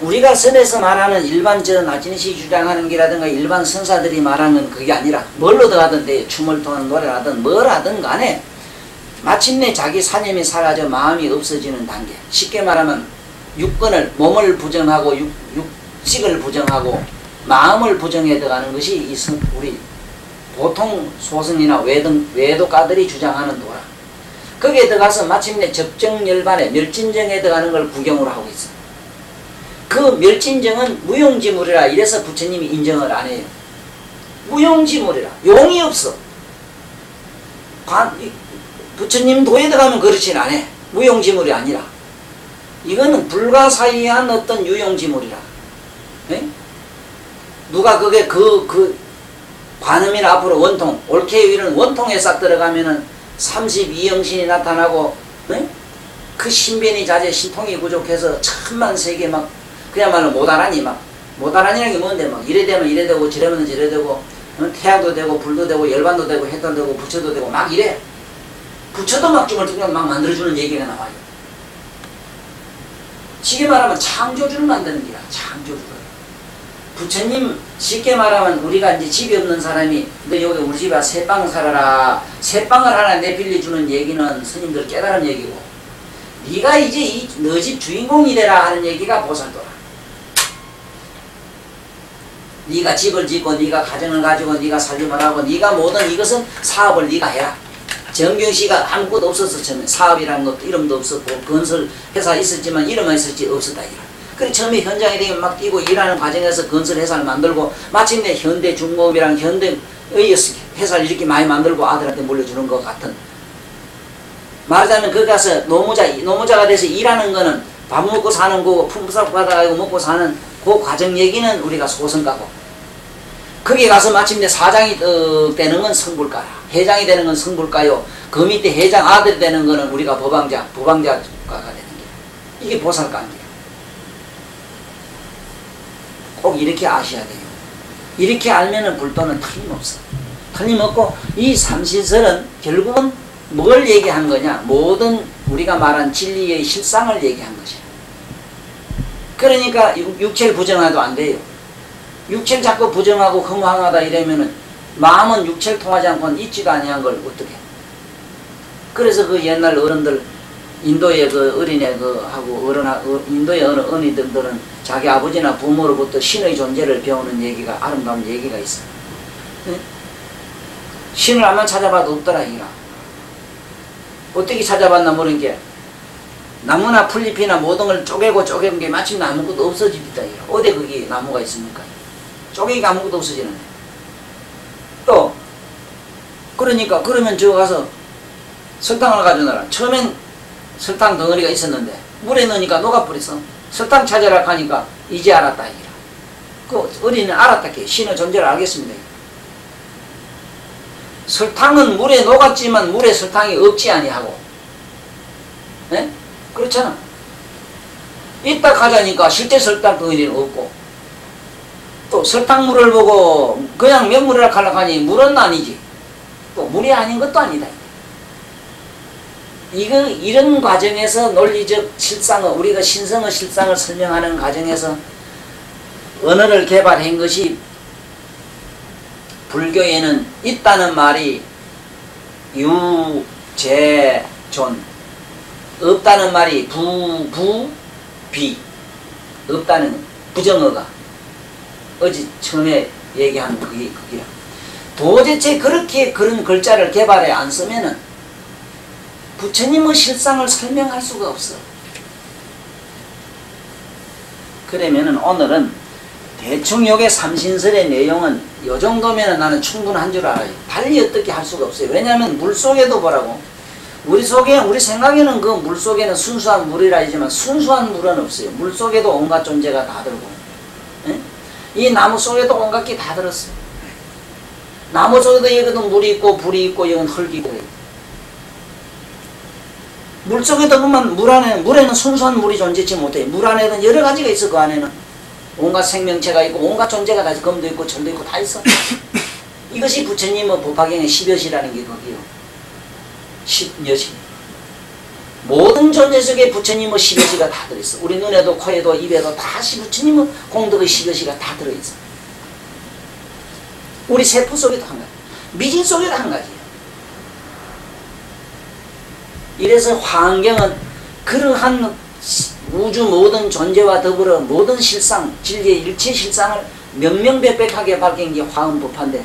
우리가 선에서 말하는 일반 나진시 주장하는 게라든가 일반 선사들이 말하는 그게 아니라 뭘로 들어가든 돼. 춤을 통한 노래를 하든 뭘 하든 간에 마침내 자기 사념이 사라져 마음이 없어지는 단계. 쉽게 말하면 육근을, 몸을 부정하고 육식을 부정하고 마음을 부정해 들어가는 것이 우리 보통 소승이나 외도가들이 주장하는 도라. 거기에 들어가서 마침내 접정열반에 멸진정에 들어가는 걸 구경으로 하고 있어. 그 멸진정은 무용지물이라. 이래서 부처님이 인정을 안 해요. 무용지물이라. 용이 없어. 부처님 도에 들어가면 그렇진 않아. 무용지물이 아니라. 이거는 불가사의한 어떤 유용지물이라. 네? 누가 그게 관음이나 앞으로 원통, 옳게 이런 원통에 싹 들어가면은 32영신이 나타나고, 네? 그 신변이 자제 신통이 부족해서 천만세계 막 그야말로 못알아니라는 게 뭔데 막 이래 되면 이래 되고 저래면 저래 되고, 태양도 되고 불도 되고 열반도 되고 해도 되고 부처도 되고 막 이래. 부처도 막 쭈글쭈글 막 만들어주는 얘기가 나와요. 쉽게 말하면 창조주를 만드는 기라. 창조주를. 부처님 쉽게 말하면 우리가 이제 집이 없는 사람이 너 여기 우리 집에 새빵 살아라. 새빵을 하나 내빌려주는 얘기는 스님들 깨달은 얘기고, 네가 이제 너 집 주인공이 되라 하는 얘기가 보살도라. 네가 집을 짓고 네가 가정을 가지고 네가 살림을 하고 네가 모든 이것은 사업을 네가 해라. 정경씨가 아무것도 없었어. 처음에 사업이라는 것도 이름도 없었고 건설 회사 있었지만 이름만 있었지 없었다. 그래 처음에 현장에 되면 막 뛰고 일하는 과정에서 건설 회사를 만들고 마침내 현대중공업이랑 현대의 회사를 이렇게 많이 만들고 아들한테 물려주는 것 같은, 말하자면 거기 가서 노무자가 돼서 일하는 거는 밥 먹고 사는 거고 품삯 받아가지고 먹고 사는 그 과정 얘기는 우리가 소성가고, 거기 가서 마침내 사장이 되는 건 성불가라. 회장이 되는 건 성불가요. 그 밑에 회장 아들이 되는 거는 우리가 법왕자가가 되는 게 이게 보살가입니다. 꼭 이렇게 아셔야 돼요. 이렇게 알면은 불도는 틀림없어. 틀림없고 이 삼신설은 결국은 뭘 얘기한 거냐? 모든 우리가 말한 진리의 실상을 얘기한 것이야. 그러니까 육체를 부정해도 안 돼요. 육체를 자꾸 부정하고 허무하다 이러면은 마음은 육체를 통하지 않고는 있지도 아니한 걸 어떻게? 그래서 그 옛날 어른들 인도의 그 어린애 그 하고 인도의 어느 어린이들은 자기 아버지나 부모로부터 신의 존재를 배우는 얘기가 아름다운 얘기가 있어. 네? 신을 아무나 찾아봐도 없더라 이라. 어떻게 찾아봤나 모르는 게 나무나 풀잎이나 모든 걸 쪼개고 쪼개는 게 마침 아무것도 없어집니다. 어디 거기 나무가 있습니까? 쪼개기가 아무것도 없어지는데. 또 그러니까 그러면 저 가서 설탕을 가져놔라. 처음엔 설탕 덩어리가 있었는데 물에 넣으니까 녹아버렸어. 설탕 찾아라 하니까 이제 알았다 이라. 그 어린이는 알았다 게 신의 존재를 알겠습니다. 설탕은 물에 녹았지만 물에 설탕이 없지 아니하고, 네? 그렇잖아. 이따 가자니까 실제 설탕 덩어리는 없고, 또 설탕물을 보고 그냥 면물이라 하려고 하니 물은 아니지. 또 물이 아닌 것도 아니다. 이런 과정에서 논리적 실상을, 우리가 신성의 실상을 설명하는 과정에서 언어를 개발한 것이 불교에는 있다는 말이 유, 제, 존, 없다는 말이 비, 없다는 부정어가 어제 처음에 얘기한 그게 그게야. 도대체 그렇게 그런 글자를 개발해 안 쓰면은 부처님의 실상을 설명할 수가 없어. 그러면은 오늘은 대충 요게 삼신설의 내용은 요 정도면은 나는 충분한 줄 알아요. 달리 어떻게 할 수가 없어요. 왜냐하면 물 속에도 보라고. 우리 생각에는 그 물 속에는 순수한 물이라 하지만 순수한 물은 없어요. 물 속에도 온갖 존재가 다 들고. 에? 이 나무 속에도 온갖 게 다 들었어. 나무 속에도 여기도 물이 있고 불이 있고 여기는 흙이 있고. 물 속에도 보면 물에는 순수한 물이 존재치 못해. 물 안에는 여러 가지가 있어. 그 안에는 온갖 생명체가 있고 온갖 존재가 다 있어. 검도 있고 철도 있고 다 있어. 이것이 부처님의 법화경의 10여시라는 게 거기요. 10여시. 모든 존재 속에 부처님의 10여시가 다 들어있어. 우리 눈에도 코에도 입에도 다시 부처님의 공덕의 10여시가 다 들어있어. 우리 세포 속에도 한 가지, 미진 속에도 한 가지예요. 이래서 화엄경은 그러한 우주 모든 존재와 더불어 모든 실상, 진리의 일체 실상을 명명백백하게 밝힌 게 화엄법화인데,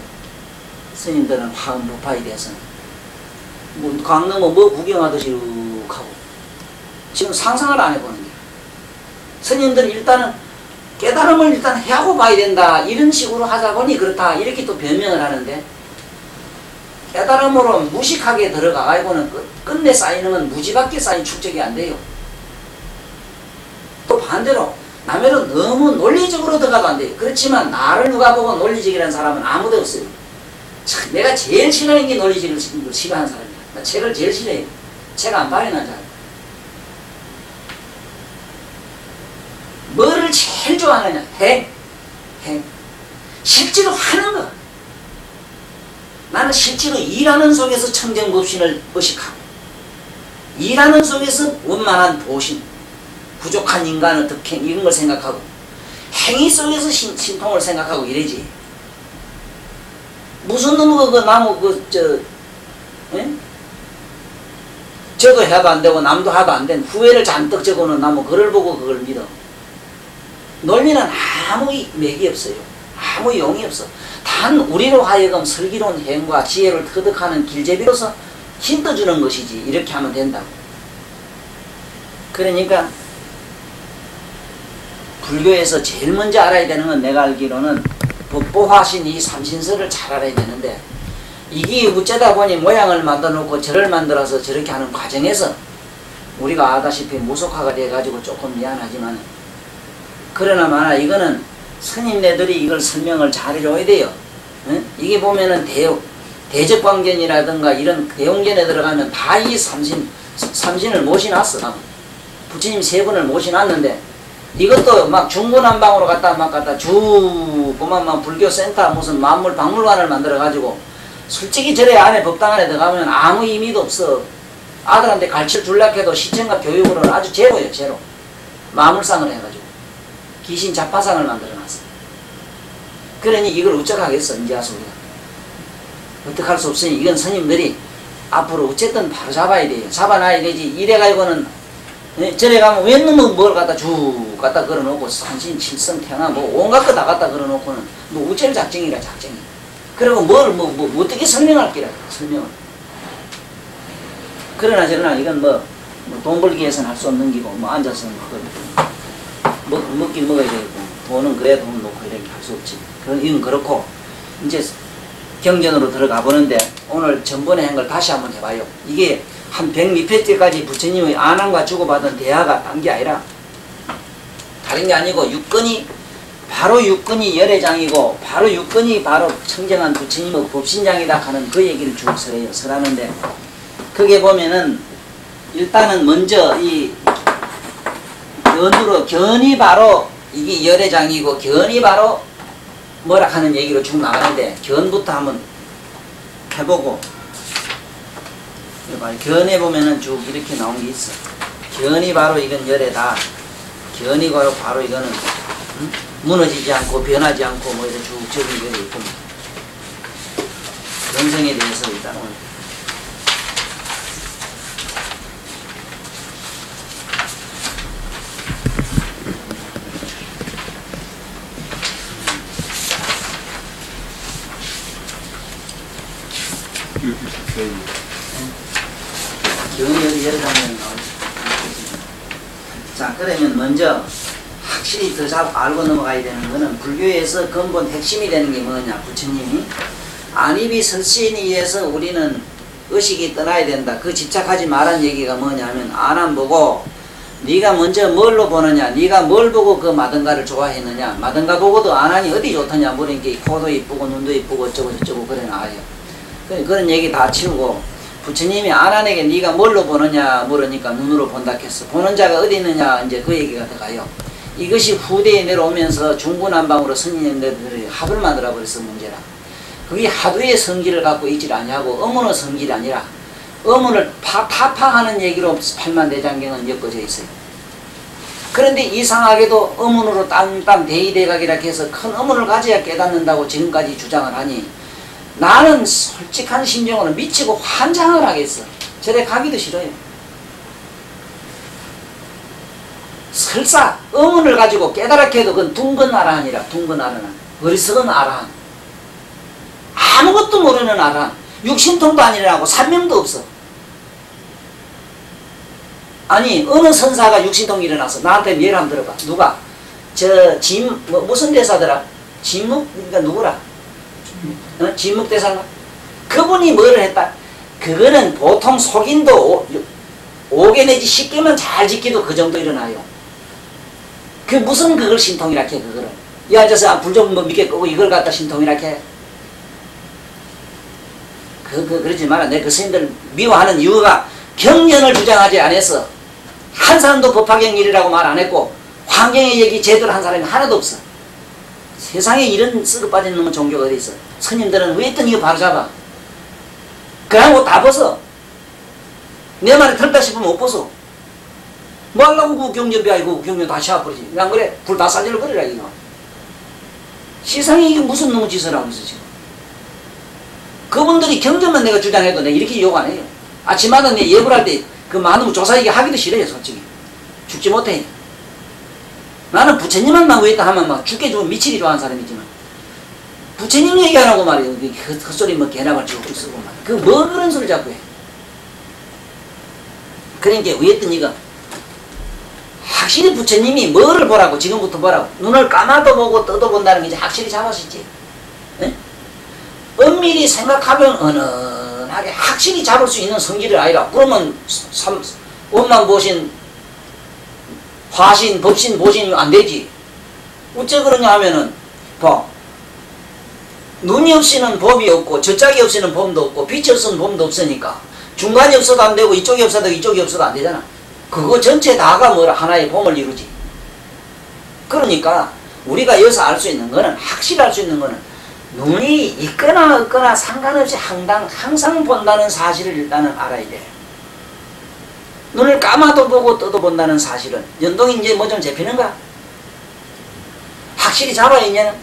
스님들은 화엄법화에 대해서는 강 넘어 뭐 구경하듯이 하고 지금 상상을 안 해보는 거예요. 스님들은 일단은 깨달음을 일단 해하고 봐야 된다 이런 식으로 하자 보니 그렇다 이렇게 또 변명을 하는데, 깨달음으로 무식하게 들어가가지고는 끝내 쌓이는 건 무지밖에 쌓인 축적이 안 돼요. 또 반대로 남해로 너무 논리적으로 들어가도 안 돼요. 그렇지만 나를 누가 보고 논리적이라는 사람은 아무도 없어요. 내가 제일 싫어하는 게 논리적을 싫어하는 사람이야. 나 책을 제일 싫어해요. 책 안 발행한 사람. 뭐를 제일 좋아하느냐? 행. 실제로 하는 거. 나는 실제로 일하는 속에서 청정법신을 의식하고, 일하는 속에서 원만한 보신, 부족한 인간의 덕행 이런 걸 생각하고, 행위 속에서 신통을 생각하고 이래지. 무슨 놈의 그 나무 저도 해도 안 되고 남도 해도 안 된 후회를 잔뜩 적어놓은 나무 그걸 보고 그걸 믿어. 논리는 아무 맥이 없어요. 아무 용이 없어. 단 우리로 하여금 슬기로운 행과 지혜를 터득하는 길제비로서 힌트 주는 것이지. 이렇게 하면 된다고. 그러니까 불교에서 제일 먼저 알아야 되는 건 내가 알기로는 법보화신 이 삼신설을 잘 알아야 되는데, 이게 어쩌다 보니 모양을 만들어 놓고 절을 만들어서 저렇게 하는 과정에서 우리가 아다시피 무속화가 돼가지고 조금 미안하지만, 그러나 마나 이거는 스님네들이 이걸 설명을 잘 해줘야 돼요. 응? 이게 보면은 대적광견이라든가 이런 대용견에 들어가면 다 이 삼신을 모시놨어. 부처님 3분을 모시놨는데, 이것도 막 중구난방으로 갖다 쭉 그만 막 불교센터 무슨 만물 박물관을 만들어가지고 솔직히 절에 안에 법당 안에 들어가면 아무 의미도 없어. 아들한테 가르쳐 주려고 해도 시청과 교육으로는 아주 제로예요, 제로. 마물상을 해가지고 귀신 자파상을 만들어놨어. 그러니 이걸 어쩌하겠어, 이제 와서 우리가. 어떡할 수 없으니 이건 스님들이 앞으로 어쨌든 바로 잡아야 돼요. 잡아놔야 되지. 이래가지고는 절에 가면 왜 너무 뭘 갖다 쭉 갖다 걸어놓고 산신, 칠성, 태나 뭐 온갖 거 다 갖다 걸어놓고는 뭐 우쩔 작정이라 작정이. 그리고 뭐 어떻게 설명할 기라 설명을. 그러나 저러나 이건 돈 벌기 위해서는 할 수 없는 기고 뭐 앉아서 먹긴 먹어야 되고 돈은 그래야 돈 놓고 이렇게 할 수 없지. 이건 그렇고 이제 경전으로 들어가 보는데 오늘 전번에 한 걸 다시 한번 해봐요. 이게 한 100미패째까지 부처님의 안함과 주고받은 대화가 딴 게 아니라 다른 게 아니고 육건이 바로 육건이 열애장이고 바로 육건이 바로 청정한 부처님의 법신장이다 하는 그 얘기를 쭉 설하는데 그게 보면은 일단은 먼저 이 견으로 견이 바로 이게 열애장이고 견이 바로 뭐라 하는 얘기로 쭉 나가는데 견부터 한번 해보고 견에 보면은 쭉 이렇게 나온 게 있어. 견이 바로 이건 열애다. 견이 바로 이거는 무너지지 않고 변하지 않고 뭐 이렇게 쭉 적은 게 있고 견성에 대해서 일단 오늘 견이 여러 장면 나오죠. 자, 그러면 먼저 확실히 더 알고 넘어가야 되는 거는 불교에서 근본 핵심이 되는 게 뭐냐. 부처님이 안입이 설신에 의해서 우리는 의식이 떠나야 된다. 그 집착하지 말란 얘기가 뭐냐면 안안 보고 네가 먼저 뭘로 보느냐. 네가 뭘 보고 그 마든가를 좋아했느냐. 마든가 보고도 안안이 어디 좋더냐. 뭐라니까 코도 이쁘고 눈도 이쁘고 어쩌고 저쩌고 그래 나와요. 그런 얘기 다 치우고 부처님이 안안에게 네가 뭘로 보느냐 물으니까 눈으로 본다 했어. 보는 자가 어디 있느냐 이제 그 얘기가 들어가요. 이것이 후대에 내려오면서 중구난방으로 스님들이 합을 만들어 버렸어 문제라. 그게 하두의 성질을 갖고 있질 아니하고 어문의 성질이 아니라 어문을 타파하는 얘기로 팔만대장경은 엮어져 있어요. 그런데 이상하게도 어문으로 땅땅 대의대각이라 해서 큰 어문을 가져야 깨닫는다고 지금까지 주장을 하니 나는 솔직한 심정으로 미치고 환장을 하겠어. 절에 가기도 싫어요. 설사 어문을 가지고 깨달았게 해도 그건 둥근 아라한이라. 둥근 아라한. 어리석은 아라한. 아무것도 모르는 아라한. 육신통도 아니라고 산명도 없어. 아니 어느 선사가 육신통이 일어났어. 나한테 예를 한번 들어봐. 누가? 무슨 대사더라? 진묵? 그러니까 누구라? 진묵대사인가? 그분이 뭐를 했다? 그거는 보통 속인도 5개 내지 10개만 잘 지키도 그 정도 일어나요. 그 무슨 그걸 신통이라 해 그거를. 이 앉아서 불 좀 믿게 끄고 이걸 갖다 신통이라 해. 그러지 마라. 내 그 스님들 미워하는 이유가 경전을 주장하지 않아서 한 사람도 법화경일이라고 말 안 했고 환경의 얘기 제대로 한 사람이 하나도 없어. 세상에 이런 썩어 빠진 놈은 종교가 어디 있어. 스님들은 왜 했던 이거 바로 잡아. 그냥 옷 다 벗어. 내 말에 들다 싶으면 못 벗어. 뭐 하려고 그 경전 배우고 그 경전 다 씌워버리지. 안 그래? 불 다 싸질러 버리라 이거. 세상에 이게 무슨 놈의 짓을 하고 있어 지금. 그분들이 경전만 내가 주장해도 내가 이렇게 욕 안 해요. 아침마다 내 예불 할 때 그 많은 조사이게 하기도 싫어요 솔직히. 죽지 못해. 나는 부처님만 위했다 하면 막 죽게 좀 미치기 좋아하는 사람이지만 부처님 얘기 안 하고 말이에요. 헛소리 뭐 개나발 쭉쭉 쓰고 말. 그 뭐 그런 소리 자꾸 해. 그러니까 위했던 이거 확실히 부처님이 뭐를 보라고 지금부터 보라고 눈을 감아도 보고 떠도 본다는 게 이제 확실히 잡았었지. 네? 엄밀히 생각하면 은은하게 확실히 잡을 수 있는 성질이 아니라 그러면 원만 보신 화신, 법신, 보신이 안 되지. 어째 그러냐 하면은 눈이 없이는 법이 없고 저짝이 없이는 법도 없고 빛이 없으면 법도 없으니까 중간이 없어도 안 되고 이쪽이 없어도 이쪽이 없어도 안 되잖아. 그거 전체 다가 뭐라 하나의 법을 이루지. 그러니까 우리가 여기서 알 수 있는 거는 확실히 알 수 있는 거는 눈이 있거나 없거나 상관없이 항상 본다는 사실을 일단은 알아야 돼. 눈을 감아도 보고 떠도 본다는 사실은 연동이 이제 뭐 좀 잡히는가? 확실히 잡아야 이제는.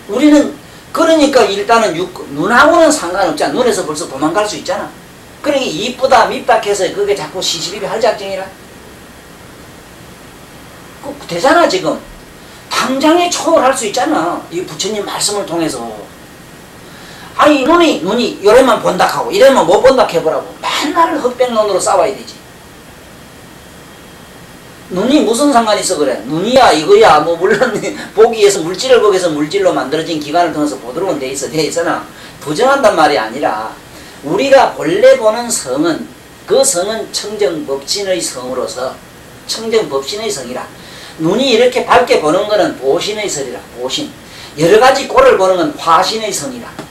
우리는 그러니까 일단은 눈하고는 상관없잖아. 눈에서 벌써 도망갈 수 있잖아. 그러니까 이쁘다 밉다 해서 그게 자꾸 시시비비 할 작정이라. 되잖아 지금. 당장에 초월할 수 있잖아. 이 부처님 말씀을 통해서. 아니 눈이 요래만 본다 하고 이래만 못 본다 해보라고. 맨날 흑백눈으로 싸워야 되지. 눈이 무슨 상관이 있어 그래. 눈이야 이거야 뭐 물론 보기 위해서 물질을 보기 위해서 물질로 만들어진 기관을 통해서 보도록 돼 있으나 부정한단 말이 아니라 우리가 본래 보는 성은 그 성은 청정법신의 성으로서 청정법신의 성이라. 눈이 이렇게 밝게 보는 거는 보신의 성이라. 보신. 여러가지 꼴을 보는 건 화신의 성이라.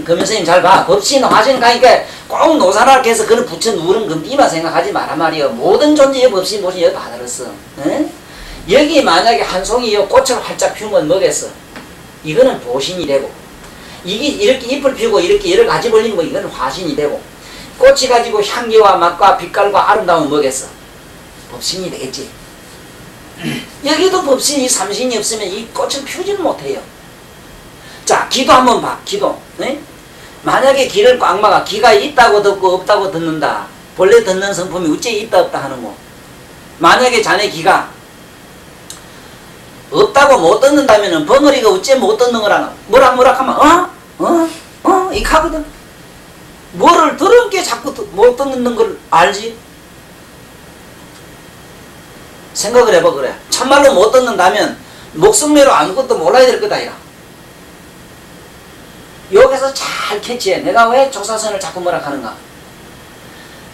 금연스님 잘 봐. 법신, 화신 가니까 꼭 노사라게 해서 그는 부처 누른 금비만 생각하지 마란 말이요. 모든 존재의 법신, 보신 여기 다 들었어. 에? 여기 만약에 한 송이 꽃을 활짝 피우면 뭐겠어? 이거는 보신이 되고, 이게 이렇게 잎을 피우고 이렇게 여러 가지 벌리는 거 이거는 화신이 되고, 꽃이 가지고 향기와 맛과 빛깔과 아름다움은 뭐겠어? 법신이 되겠지. 여기도 법신이 삼신이 없으면 이 꽃을 피우지는 못해요. 자, 기도 한번 봐. 기도. 네? 만약에 기를 꽉 막아. 기가 있다고 듣고 없다고 듣는다. 본래 듣는 성품이 어째 있다 없다 하는 거. 만약에 자네 기가 없다고 못 듣는다면은 벙어리가 어째 못 듣는 거라나. 뭐라 하면 이 카거든. 뭐를 들은 게 자꾸 못 듣는 걸 알지? 생각을 해봐 그래. 참말로 못 듣는다면 목숨매로 아무것도 몰라야 될 거다 이라. 여기서 잘 캐치해. 내가 왜 조사선을 자꾸 뭐라 하는가.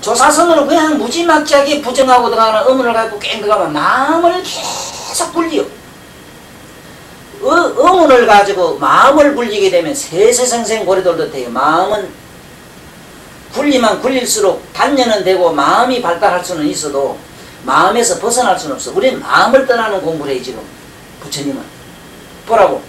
조사선으로 그냥 무지막지하게 부정하고 들어가는 의문을 갖고 꽤 들어가면 마음을 계속 굴려. 의문을 가지고 마음을 굴리게 되면 세세생생 고리돌도 돼요. 마음은 굴리면 굴릴수록 단련은 되고 마음이 발달할 수는 있어도 마음에서 벗어날 수는 없어. 우리는 마음을 떠나는 공부를 해 지금. 부처님은. 보라고.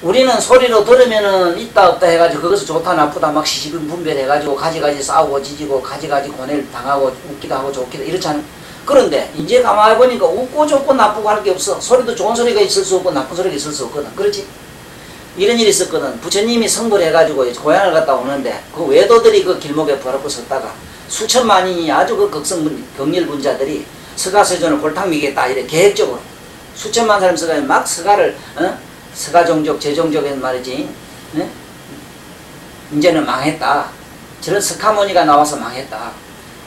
우리는 소리로 들으면은 있다 없다 해가지고 그것을 좋다 나쁘다 막 시시분 분별해가지고 가지가지 싸우고 지지고 가지가지 고뇌를 당하고 웃기도 하고 좋기도 이렇지 않아. 그런데 이제 가만히 보니까 웃고 좋고 나쁘고 할 게 없어. 소리도 좋은 소리가 있을 수 없고 나쁜 소리가 있을 수 없거든. 그렇지? 이런 일이 있었거든. 부처님이 성불해가지고 고향을 갔다 오는데 그 외도들이 그 길목에 버럭고 섰다가 수천만인이 아주 그 경일분자들이 서가세존을 골탕 미겠다 이래 계획적으로 수천만 사람 서가 막 서가를 서가종족 제종족에는 말이지 이제는 망했다. 저런 석가모니가 나와서 망했다.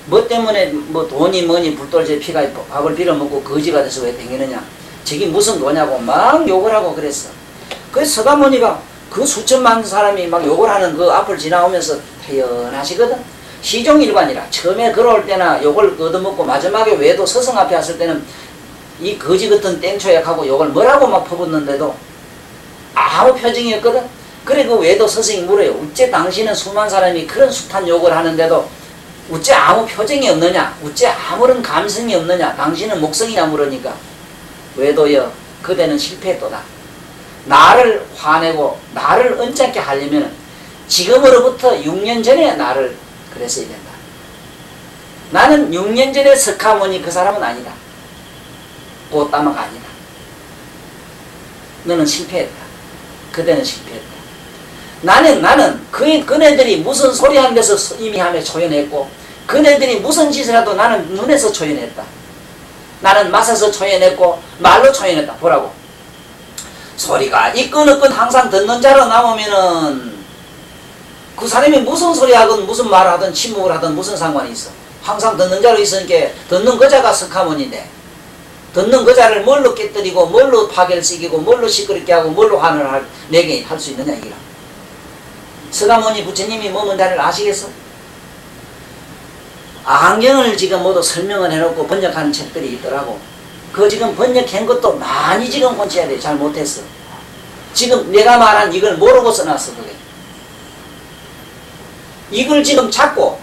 뭐 때문에 뭐 돈이 뭐니 불돌제 피가 밥을 빌어먹고 거지가 돼서 왜 댕기느냐. 저게 무슨 거냐고 막 욕을 하고 그랬어. 그래서 서가모니가 그 수천만 사람이 막 욕을 하는 그 앞을 지나오면서 태연하시거든. 시종일관이라. 처음에 걸어올 때나 욕을 얻어먹고 마지막에 외도 서성 앞에 왔을 때는 이 거지 같은 땡초약하고 욕을 뭐라고 막 퍼붓는데도 아무 표정이 없거든. 그래 그 외도 서성이 물어요. 어째 당신은 수만 사람이 그런 숱한 욕을 하는데도 어째 아무 표정이 없느냐. 어째 아무런 감성이 없느냐. 당신은 목성이냐 물으니까 외도여 그대는 실패했도다. 나를 화내고 나를 언짢게 하려면 지금으로부터 6년 전에 나를 그랬어야 된다. 나는 6년 전에 석가모니 그 사람은 아니다. 꽃다마가 아니다. 너는 실패했다. 그대는 실패했다. 나는 그네들이 무슨 소리 하는 데서 이미 하며 초연했고 그네들이 무슨 짓을 해도 나는 눈에서 초연했다. 나는 맛에서 초연했고 말로 초연했다. 보라고. 소리가 이끈이끈 항상 듣는 자로 나오면은 그 사람이 무슨 소리 하든 무슨 말을 하든 침묵을 하든 무슨 상관이 있어. 항상 듣는 자로 있으니까 듣는 거자가 석가모니인데 듣는 거자를 뭘로 깨뜨리고 뭘로 파괴를 시키고 뭘로 시끄럽게 하고 뭘로 화를 내게 할 수 있느냐 이기라. 석가모니 부처님이 뭐 뭔지를 아시겠어? 안경을 지금 모두 설명을 해놓고 번역하는 책들이 있더라고. 그 지금 번역한 것도 많이 지금 본쳐야 돼. 잘 못했어. 지금 내가 말한 이걸 모르고 써놨어 그게. 이걸 지금 찾고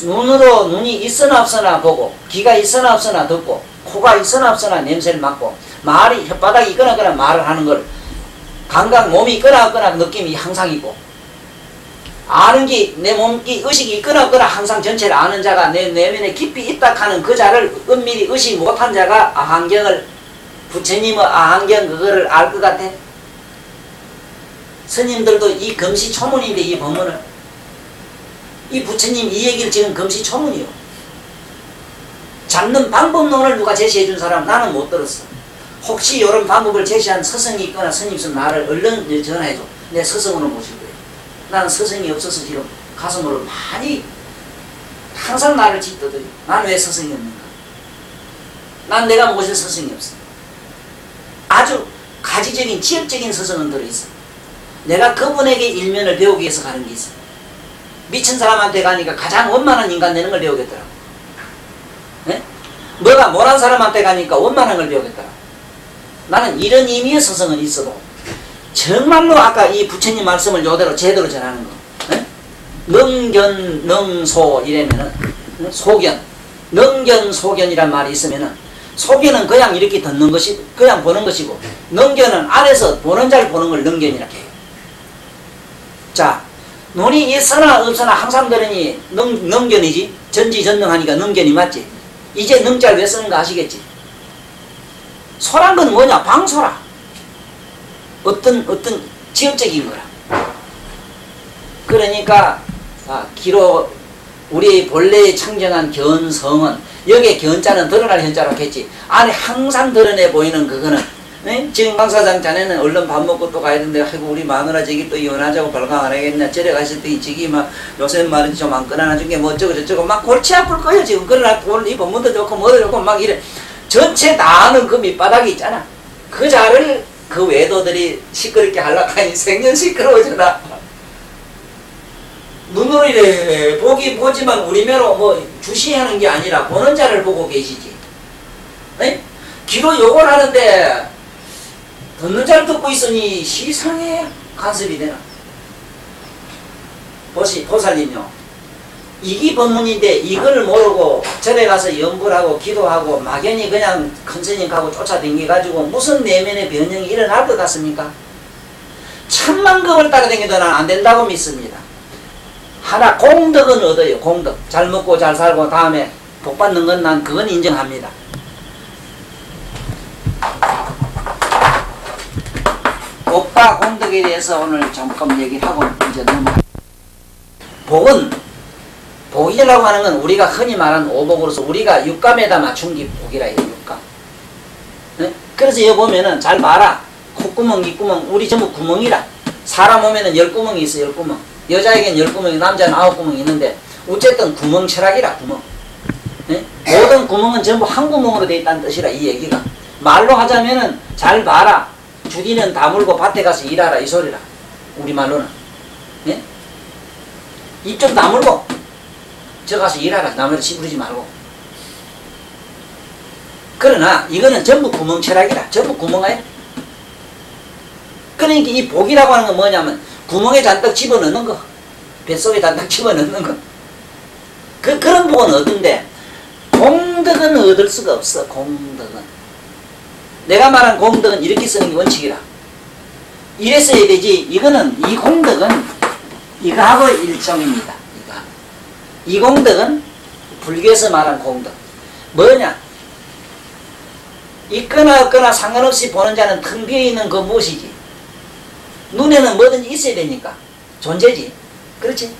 눈으로 눈이 있으나 없으나 보고 귀가 있으나 없으나 듣고 코가 있으나 없으나 냄새를 맡고 말이 혓바닥이 있거나 말을 하는 걸 감각 몸이 끄락끄락 느낌이 항상 있고 아는 게 내 몸이 의식이 끄락끄락 항상 전체를 아는 자가 내 내면에 깊이 있다 하는 그 자를 은밀히 의식 못한 자가 아한경을 부처님의 아한경 그거를 알 것 같아? 스님들도 이 금시초문인데 이 법문을 이 부처님 이 얘기를 지금 금시초문이요. 잡는 방법론을 누가 제시해 준 사람 나는 못 들었어. 혹시 이런 방법을 제시한 스승이 있거나 스님 있으면 나를 얼른 전화해줘. 내 스승으로 모실 거예요. 나는 스승이 없어서 지금 가슴으로 많이 항상 나를 짓떠들여. 나는 왜 스승이 없는가? 난 내가 모실 스승이 없어. 아주 가지적인 지역적인 스승은 들어있어. 내가 그분에게 일면을 배우기 위해서 가는 게 있어. 미친 사람한테 가니까 가장 원만한 인간 되는 걸 배우겠더라고. 네? 뭐가 못한 사람한테 가니까 원만한 걸 배우겠더라고. 나는 이런 의미의 스승은 있어도 정말로 아까 이 부처님 말씀을 요대로 제대로 전하는 거. 네? 능견, 능소 이래면은 소견, 능견, 소견이란 말이 있으면은 소견은 그냥 이렇게 듣는 것이 그냥 보는 것이고 능견은 안에서 보는 자를 보는 걸 능견이라 해요. 자, 눈이 있으나 없으나 항상 들으니 능견이지. 전지전능하니까 능견이 맞지. 이제 능자를 왜 쓰는가 아시겠지? 소란 건 뭐냐? 방소라. 어떤 지역적인 거라. 그러니까 기로 우리 본래의 청정한 견성은 여기에 견자는 드러날 현자라고 했지. 안에 항상 드러내 보이는 그거는 네? 지금 강사장 자네는 얼른 밥 먹고 또 가야 되는데 아이고 우리 마누라 저기 또 이혼하자고 발광 안 하겠냐 저래 가셨더니 저기 막 요새 말이지 좀 안 끊어놔준 게 뭐 어쩌고 저쩌고 막 골치 아플 거예요 지금. 그러나 오늘 이 법문도 좋고 뭐도 좋고 막 이래 전체 다 아는 그 밑바닥이 있잖아. 그 자를 그 외도들이 시끄럽게 하려고 하니 생년 시끄러워져라. 눈으로 이래 보지만 우리매로 뭐 주시하는 게 아니라 보는 자를 보고 계시지. 네? 귀로 욕을 하는데 듣는 자를 듣고 있으니 시상에 간섭이 되나? 보살님요. 이기 법문인데 이걸 모르고 절에 가서 연구를 하고 기도하고 막연히 그냥 큰 스님 가고 쫓아다니가지고 무슨 내면의 변형이 일어날 것 같습니까? 천만급을 따라다니도 난 안 된다고 믿습니다. 하나 공덕은 얻어요. 공덕. 잘 먹고 잘 살고 다음에 복 받는 건 난 그건 인정합니다. 복과 공덕에 대해서 오늘 잠깐 얘기를 하고 이제 넘어갑니다. 복이라고 하는 건 우리가 흔히 말하는 오복으로서 우리가 육감에다 맞춘 게 복이라 해요. 육감. 네? 그래서 여기 보면은 잘 봐라. 콧구멍, 입구멍 우리 전부 구멍이라. 사람 몸에는 10구멍이 있어. 10구멍. 여자에겐 10구멍이 남자는 9구멍이 있는데 어쨌든 구멍 철학이라 구멍. 네? 모든 구멍은 전부 한 구멍으로 되어 있다는 뜻이라 이 얘기가. 말로 하자면은 잘 봐라. 주디는 다물고 밭에 가서 일하라 이 소리라. 우리말로는. 네? 입 좀 다물고 저 가서 일하라. 남을 시부르지 말고. 그러나 이거는 전부 구멍 철학이라. 전부 구멍이에요. 그러니까 이 복이라고 하는 건 뭐냐면 구멍에 잔뜩 집어넣는 거. 뱃속에 잔뜩 집어넣는 거. 그런 복은 얻은데 공덕은 얻을 수가 없어. 공덕은. 내가 말한 공덕은 이렇게 쓰는 게 원칙이라. 이래 써야 되지. 이거는 이 공덕은 이거하고 일종입니다. 이 공덕은 불교에서 말한 공덕. 뭐냐? 있거나 없거나 상관없이 보는 자는 텅 비어있는 그 무엇이지? 눈에는 뭐든지 있어야 되니까. 존재지. 그렇지?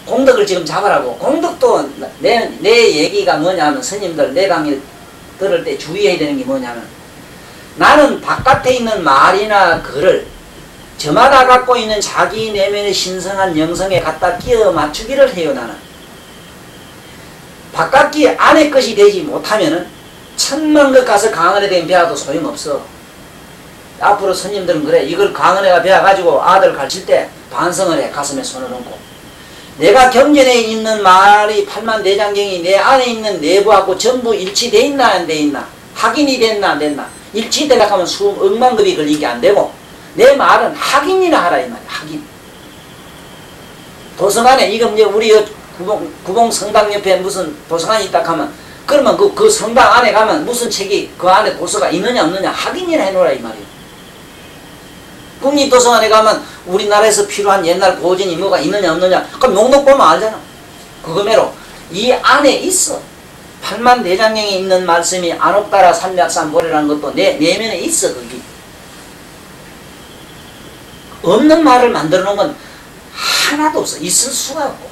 공덕을 지금 잡으라고. 공덕도 내 얘기가 뭐냐면 스님들 내 강의 들을 때 주의해야 되는 게 뭐냐면 나는 바깥에 있는 말이나 글을 저마다 갖고 있는 자기 내면의 신성한 영성에 갖다 끼워 맞추기를 해요. 나는. 바깥이 안의 것이 되지 못하면은 천만 것 가서 강원에 대한 배워도 소용없어. 앞으로 스님들은 그래. 이걸 강원에가 배워가지고 아들 가르칠 때 반성을 해. 가슴에 손을 얹고. 내가 경전에 있는 말이 팔만대장경이 내 안에 있는 내부하고 전부 일치돼 있나 안 돼 있나? 확인이 됐나 안 됐나? 일치되려고 하면 억만급이 걸린 게 안 되고 내 말은 확인이나 하라 이 말이야. 확인. 도서관에 이건 이제 우리 구봉 성당 옆에 무슨 도서관이 있다 하면 그러면 그 성당 안에 가면 무슨 책이 그 안에 도서가 있느냐 없느냐 확인이나 해놓으라 이 말이야. 국립도서관에 가면 우리나라에서 필요한 옛날 고전이 뭐가 있느냐 없느냐 그럼 목록 보면 알잖아. 그거매로 이 안에 있어. 팔만대장경에 있는 말씀이 안옥따라 삼략삼보리라는 것도 내 내면에 있어. 거기 없는 말을 만들어 놓은 건 하나도 없어. 있을 수가 없고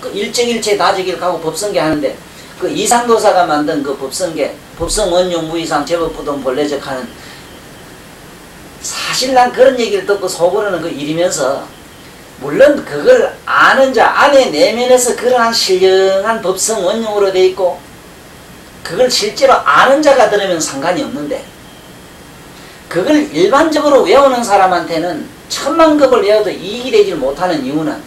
그 일정일체 다지길하고 법성계 하는데 그 이상도사가 만든 그 법성계 법성원용 무이상 제법부동 본래적 하는 사실 난 그런 얘기를 듣고 속으로는 그 일이면서 물론 그걸 아는 자 안에 내면에서 그러한 신령한 법성 원용으로 돼 있고 그걸 실제로 아는 자가 들으면 상관이 없는데 그걸 일반적으로 외우는 사람한테는 천만급을 외워도 이익이 되질 못하는 이유는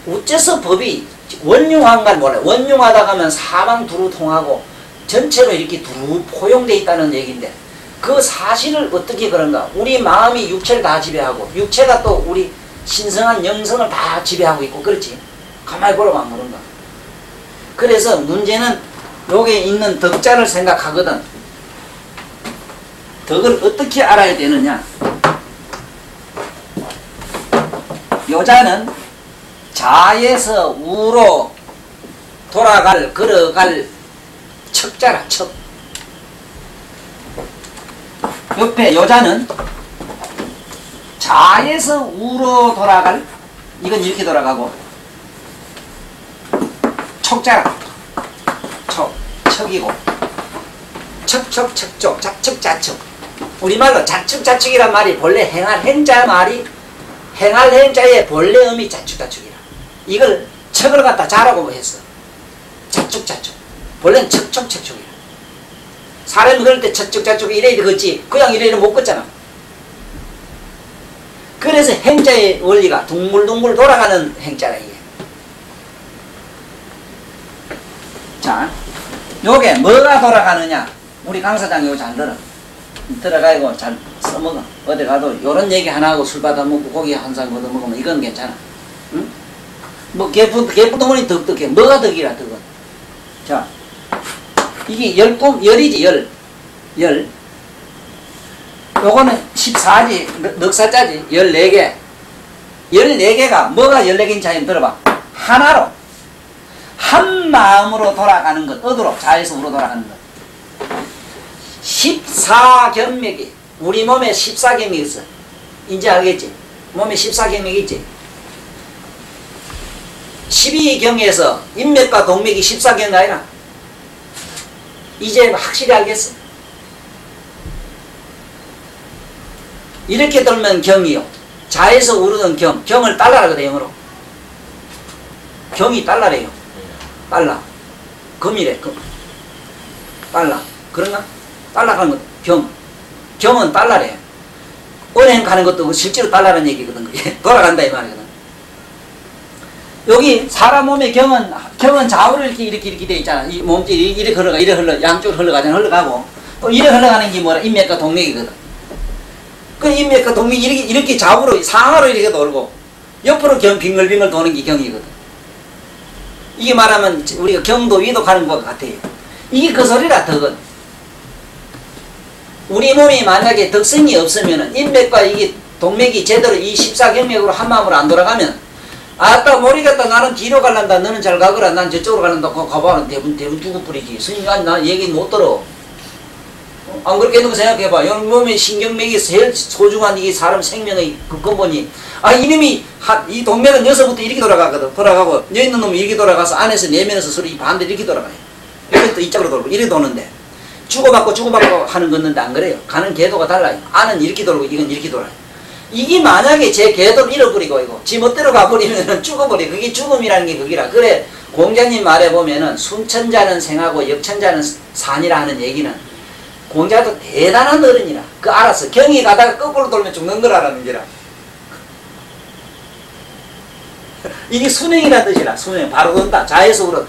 어째서 법이 원융한 걸 몰라요. 원융하다 가면 사방 두루 통하고 전체로 이렇게 두루 포용되어 있다는 얘기인데 그 사실을 어떻게 그런가? 우리 마음이 육체를 다 지배하고 육체가 또 우리 신성한 영성을 다 지배하고 있고 그렇지? 가만히 보라고 안 그런가? 그래서 문제는 여기에 있는 덕자를 생각하거든. 덕을 어떻게 알아야 되느냐? 여자는 자에서 우로 돌아갈 걸어갈 척자라 척. 옆에 여자는 자에서 우로 돌아갈 이건 이렇게 돌아가고 척자라 척 척이고 척척척척 자척자척 우리말로 자척자척이란 말이 본래 행할 행자 말이 행할 행자의 본래 의미 자축자축이라. 이걸 척을 갖다 자라고 했어. 자축자축. 본래는 척척척축이라. 사람이 그럴 때 척척자축 이래야 걷지 그냥 이래야 못 걷잖아. 그래서 행자의 원리가 둥글둥글 돌아가는 행자라 이게. 자, 요게 뭐가 돌아가느냐? 우리 강사장 요거 잘 들어. 들어가고 잘 써먹어. 어디 가도 요런 얘기 하나 하고 술 받아 먹고 고기 한 상 얻어 먹으면 이건 괜찮아. 응? 뭐 개푸덩어리 덕덕해. 뭐가 덕이라 덕은. 자, 이게 열이지 열. 요거는 14지 넉사자지 14개. 14개가 뭐가 14개인지 한번 들어봐. 하나로 한 마음으로 돌아가는 것. 어디로? 자에서 우로 돌아가는 것. 14경맥이 우리 몸에 14경맥이 있어. 이제 알겠지? 몸에 14경맥이 있지? 12경에서 인맥과 동맥이 14경 아니라 이제 확실히 알겠어. 이렇게 돌면 경이요. 자에서 우르던 경을 달러라거든 영어로. 경이 달러래요. 달러. 금이래 금. 달러. 그런가? 달러 가는 것도 경은 달러래. 은행 가는 것도 실제로 달러라는 얘기거든. 그게 돌아간다 이 말이거든. 여기 사람 몸의 경은 좌우로 이렇게 돼 있잖아. 이 몸질이 이렇게 흘러가, 이렇게 양쪽으로 흘러가잖아. 흘러가고 또 이렇게 흘러가는 게 뭐라? 인맥과 동맥이거든. 그 인맥과 동맥이 이렇게 좌우로 상하로 이렇게 돌고 옆으로 빙글빙글 도는 게 경이거든. 이게 말하면 우리가 경도 위도 가는 것 같아요. 이게 그 소리라 덕은. 우리 몸이 만약에 덕성이 없으면 인맥과 이게 동맥이 제대로 이 14경맥으로 한마음으로 안 돌아가면 아따 모르겠다 나는 뒤로 갈란다 너는 잘 가거라 난 저쪽으로 갈란다 가봐 대부분 두고 뿌리지. 스님 나 얘기 못 들어. 안 그렇게 했는 거 생각해봐. 이 몸의 신경맥이 제일 소중한 이 사람 생명의 그 근본이 이놈이 이 동맥은 여기서부터 이렇게 돌아가거든. 돌아가고 여기 있는 놈이 이렇게 돌아가서 안에서 내면에서 서로 이 반대로 이렇게 돌아가요. 이렇게 또 이쪽으로 돌고 이렇게 도는데 주고받고 하는 건데 안 그래요. 가는 궤도가 달라요. 안은 이렇게 돌고 이건 이렇게 돌아요. 이게 만약에 제 궤도를 잃어버리고 이거 지 멋대로 가버리면 죽어버려. 그게 죽음이라는 게 그기라. 그래 공자님 말해 보면은 순천자는 생하고 역천자는 산이라 하는 얘기는 공자도 대단한 어른이라. 그 알았어. 경이 가다가 거꾸로 돌면 죽는 걸 알았는 게라. 이게 순행이라는 뜻이라. 순행 바로 돈다. 자에서 우러.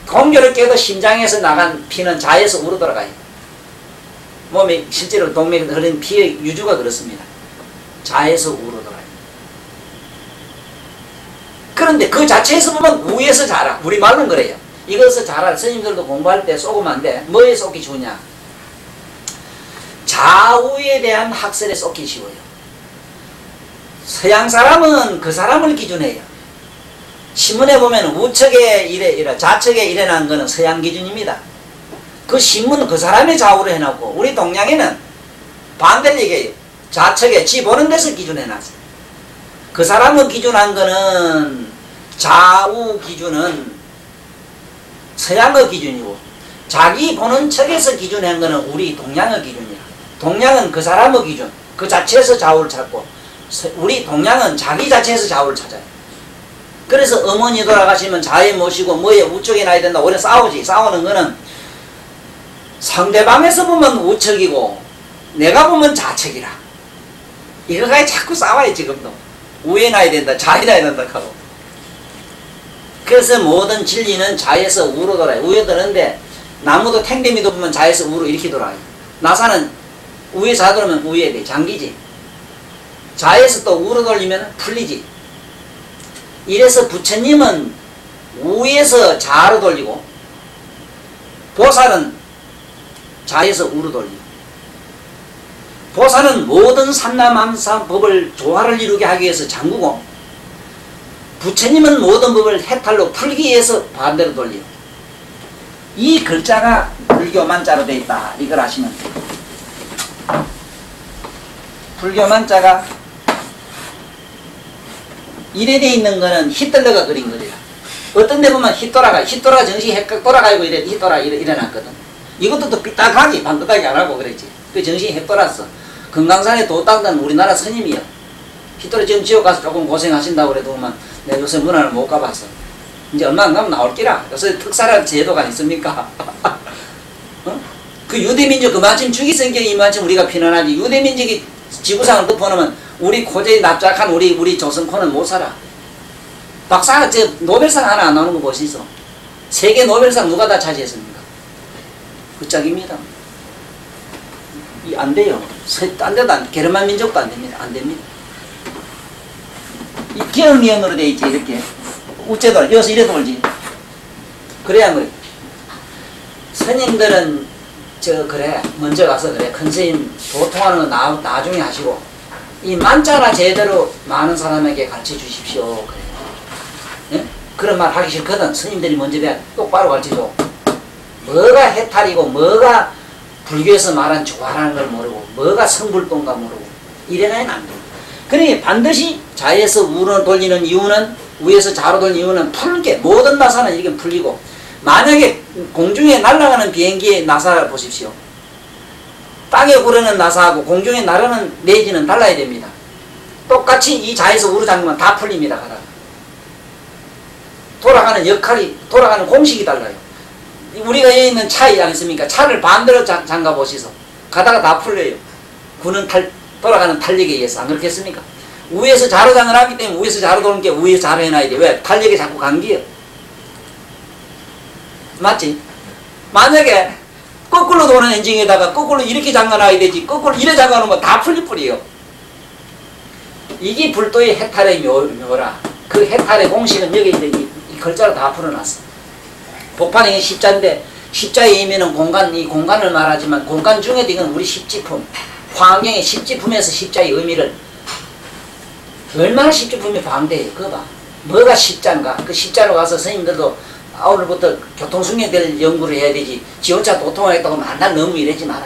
공교를 깨도 심장에서 나간 피는 자에서 우러 돌아가요. 몸에 실제로 동맥에 흐르는 피의 유주가 그렇습니다. 자에서 우러 돌아가요. 그런데 그 자체에서 보면 우에서 자라. 우리 말은 그래요. 이것을 자라. 스님들도 공부할 때 쏘으면 안 돼. 뭐에 쏘기 좋냐? 좌우에 대한 학설에 쏘기 쉬워요. 서양 사람은 그 사람을 기준해요. 신문에 보면 우측에 이래 좌측에 일어난 거는 서양 기준입니다. 그 신문은 그 사람의 좌우로 해놨고 우리 동양에는 반대로 얘기해요. 좌측에 지 보는 데서 기준해놨어요. 그 사람을 기준한 거는 좌우 기준은 서양의 기준이고 자기 보는 척에서 기준한 거는 우리 동양의 기준이야. 동양은 그 사람의 기준, 그 자체에서 좌우를 찾고 우리 동양은 자기 자체에서 좌우를 찾아요. 그래서 어머니 돌아가시면 자에 모시고 뭐에 우측에 놔야 된다. 오래 싸우지. 싸우는 거는 상대방에서 보면 우측이고 내가 보면 좌측이라. 이거가 자꾸 싸워요. 지금도. 우에 놔야 된다. 좌에 놔야 된다 하고. 그래서 모든 진리는 좌에서 우로 돌아요. 우에 도는데 나무도 탱대미도 보면 좌에서 우로 이렇게 돌아요. 나사는 우에 좌 돌면 우에 돼. 잠기지. 좌에서 또 우로 돌리면 풀리지. 이래서 부처님은 우에서 좌로 돌리고 보살은 좌에서 우로 돌리고 보살은 모든 삼남함사 법을 조화를 이루게 하기 위해서 잠그고 부처님은 모든 법을 해탈로 풀기 위해서 반대로 돌리고 이 글자가 불교 만자로 되어 있다. 이걸 아시면 돼요. 불교 만자가 이래 돼 있는 거는 히틀러가 그린 거래요. 어떤 데 보면 히토라가 정신이 헷갈려 돌아가고 이래 히토라 일어났거든. 이것도 또 삐딱하지 반듯하게 안 하고 그랬지. 그 정신이 헷돌았어. 금강산에 도 닦던 우리나라 스님이요. 히토라 지금 지옥 가서 조금 고생하신다고 그래도 내가 요새 문화를 못 가봤어. 이제 얼마 안 가면 나올 기라. 요새 특사라 제도가 있습니까? 어? 그 유대민족 그만큼 주기 성격이 이만큼 우리가 편안하지. 유대민족이 지구상을 덮어놓으면 우리 고제에 납작한 우리 조선코는 못 살아. 박사 저 노벨상 하나 안 나오는 거 보시소. 세계 노벨상 누가 다 차지했습니까? 그 짝입니다. 안 돼요. 딴 데도 게르만 민족도 안 됩니다. 안 됩니다. 이 기억니언으로 돼 있지 이렇게. 우째돌 여기서 이래 돌지. 그래야 뭐 스님들은 그래 먼저 가서 그래 큰 스님 도통하는 거 나중에 하시고 이 만자나 제대로 많은 사람에게 가르쳐 주십시오. 그래. 예? 그런 말 하기 싫거든. 스님들이 먼저 배워 똑바로 가르쳐줘. 뭐가 해탈이고 뭐가 불교에서 말한 조화라는 걸 모르고 뭐가 성불동가 모르고 이래나야 안 돼. 그러니 반드시 좌에서 우로 돌리는 이유는 위에서 좌로 돌리는 이유는 풀게 모든 나사는 이렇게 풀리고 만약에 공중에 날아가는 비행기의 나사를 보십시오. 땅에 구르는 나사하고 공중에 나르는 내지는 달라야 됩니다. 똑같이 이 좌에서 우로 잠그면 다 풀립니다. 가다가. 돌아가는 역할이 돌아가는 공식이 달라요. 우리가 여기 있는 차이 아니습니까? 차를 반대로 잠가 보시소. 가다가 다 풀려요. 구는 돌아가는 탄력에 의해서. 안 그렇겠습니까? 위에서 좌로 장을 하기 때문에 위에서 좌로 도는 게 위에서 좌로 해놔야 돼. 왜? 탄력이 자꾸 감기요. 맞지? 만약에 거꾸로 도는 엔진에다가 거꾸로 이렇게 잠가놔야 되지. 거꾸로 이래 잠가놓으면 다 풀릴 뿐이에요. 이게 불도의 해탈의 묘라. 그 해탈의 공식은 여기 이제 이 글자로 다 풀어놨어. 복판이 십자인데 십자에 의미는 이 공간을 말하지만 공간 중에도 이건 우리 십지품. 화경의 십지품에서 십자의 의미를 얼마나 십지품이 방대해요. 그거 봐. 뭐가 십자인가? 그 십자로 가서 스님들도 오늘부터 교통승리될 연구를 해야 되지. 지 혼자 도통하겠다고 맨날 너무 이러지 마라.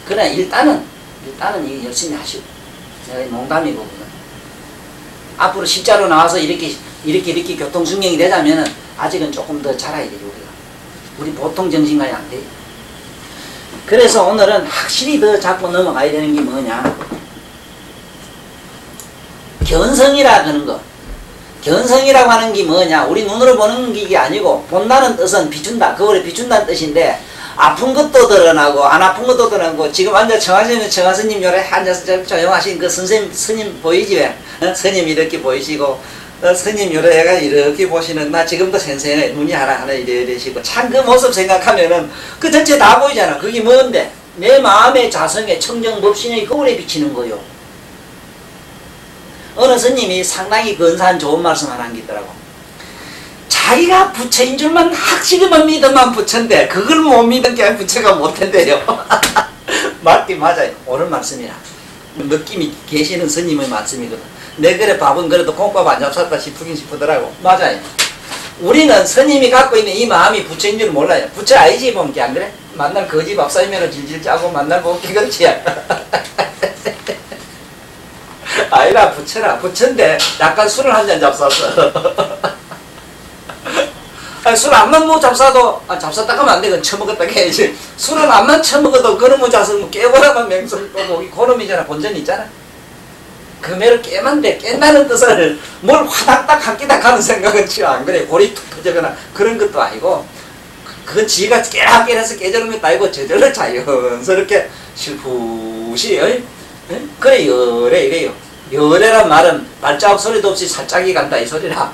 그러나 일단은 이거 열심히 하시고. 내가 농담이고. 앞으로 십자로 나와서 이렇게 교통승령이 되자면은 아직은 조금 더 자라야 되죠. 우리 보통 정신가야 안 돼요. 그래서 오늘은 확실히 더 잡고 넘어가야 되는 게 뭐냐. 견성이라 하는 거. 견성이라고 하는 게 뭐냐. 우리 눈으로 보는 게 아니고 본다는 뜻은 비춘다. 그거를 비춘다는 뜻인데 아픈 것도 드러나고 안 아픈 것도 드러나고 지금 앉아 청하스님 요래 앉아서 조용하신 그 스님 보이지 왜? 스님 이렇게 보이시고 스님 요래가 이렇게 보시는 나 지금도 센세네 눈이 하나 이러시고 참 그 모습 생각하면은 그 전체 다 보이잖아. 그게 뭔데? 내 마음의 자성에 청정법신의 거울에 비치는 거요. 어느 스님이 상당히 근사한 좋은 말씀 하나 한 게 있더라고. 자기가 부처인 줄만 확실히만 믿으면 부처인데 그걸 못 믿은 게 부처가 못한대요. 맞긴 맞아요. 옳은 말씀이라. 느낌이 계시는 스님의 말씀이거든. 내 그래 밥은 그래도 콩밥 안 잡쌌다 싶긴 싶더라고. 맞아요. 우리는 스님이 갖고 있는 이 마음이 부처인 줄 몰라요. 부처 아니지 본게 안 그래? 만날 거지 밥사이면 질질 짜고 만날 본게 그렇지. 아니라 부처라. 부처인데 약간 술을 한 잔 잡쌌어. 술 안만 뭐 잡사도 잡쌌다 하면 안 돼. 그건 처먹었다 해야지. 술은 안만 처먹어도 그놈의 자석 깨고라만 맹설 거고 그놈이잖아. 본전 있잖아. 금해를 깨만데 깬다는 뜻을 뭘 화닥닥 한 끼닥 하는 생각은 치워 안 그래. 골이 툭 터지거나 그런 것도 아니고 그건 지가 깨락깨락해서 깨지는 것도 아니고 저절로 자연스럽게 실푸시 그래 열애 이래요. 열애란 말은 발자국 소리도 없이 살짝이 간다 이 소리라.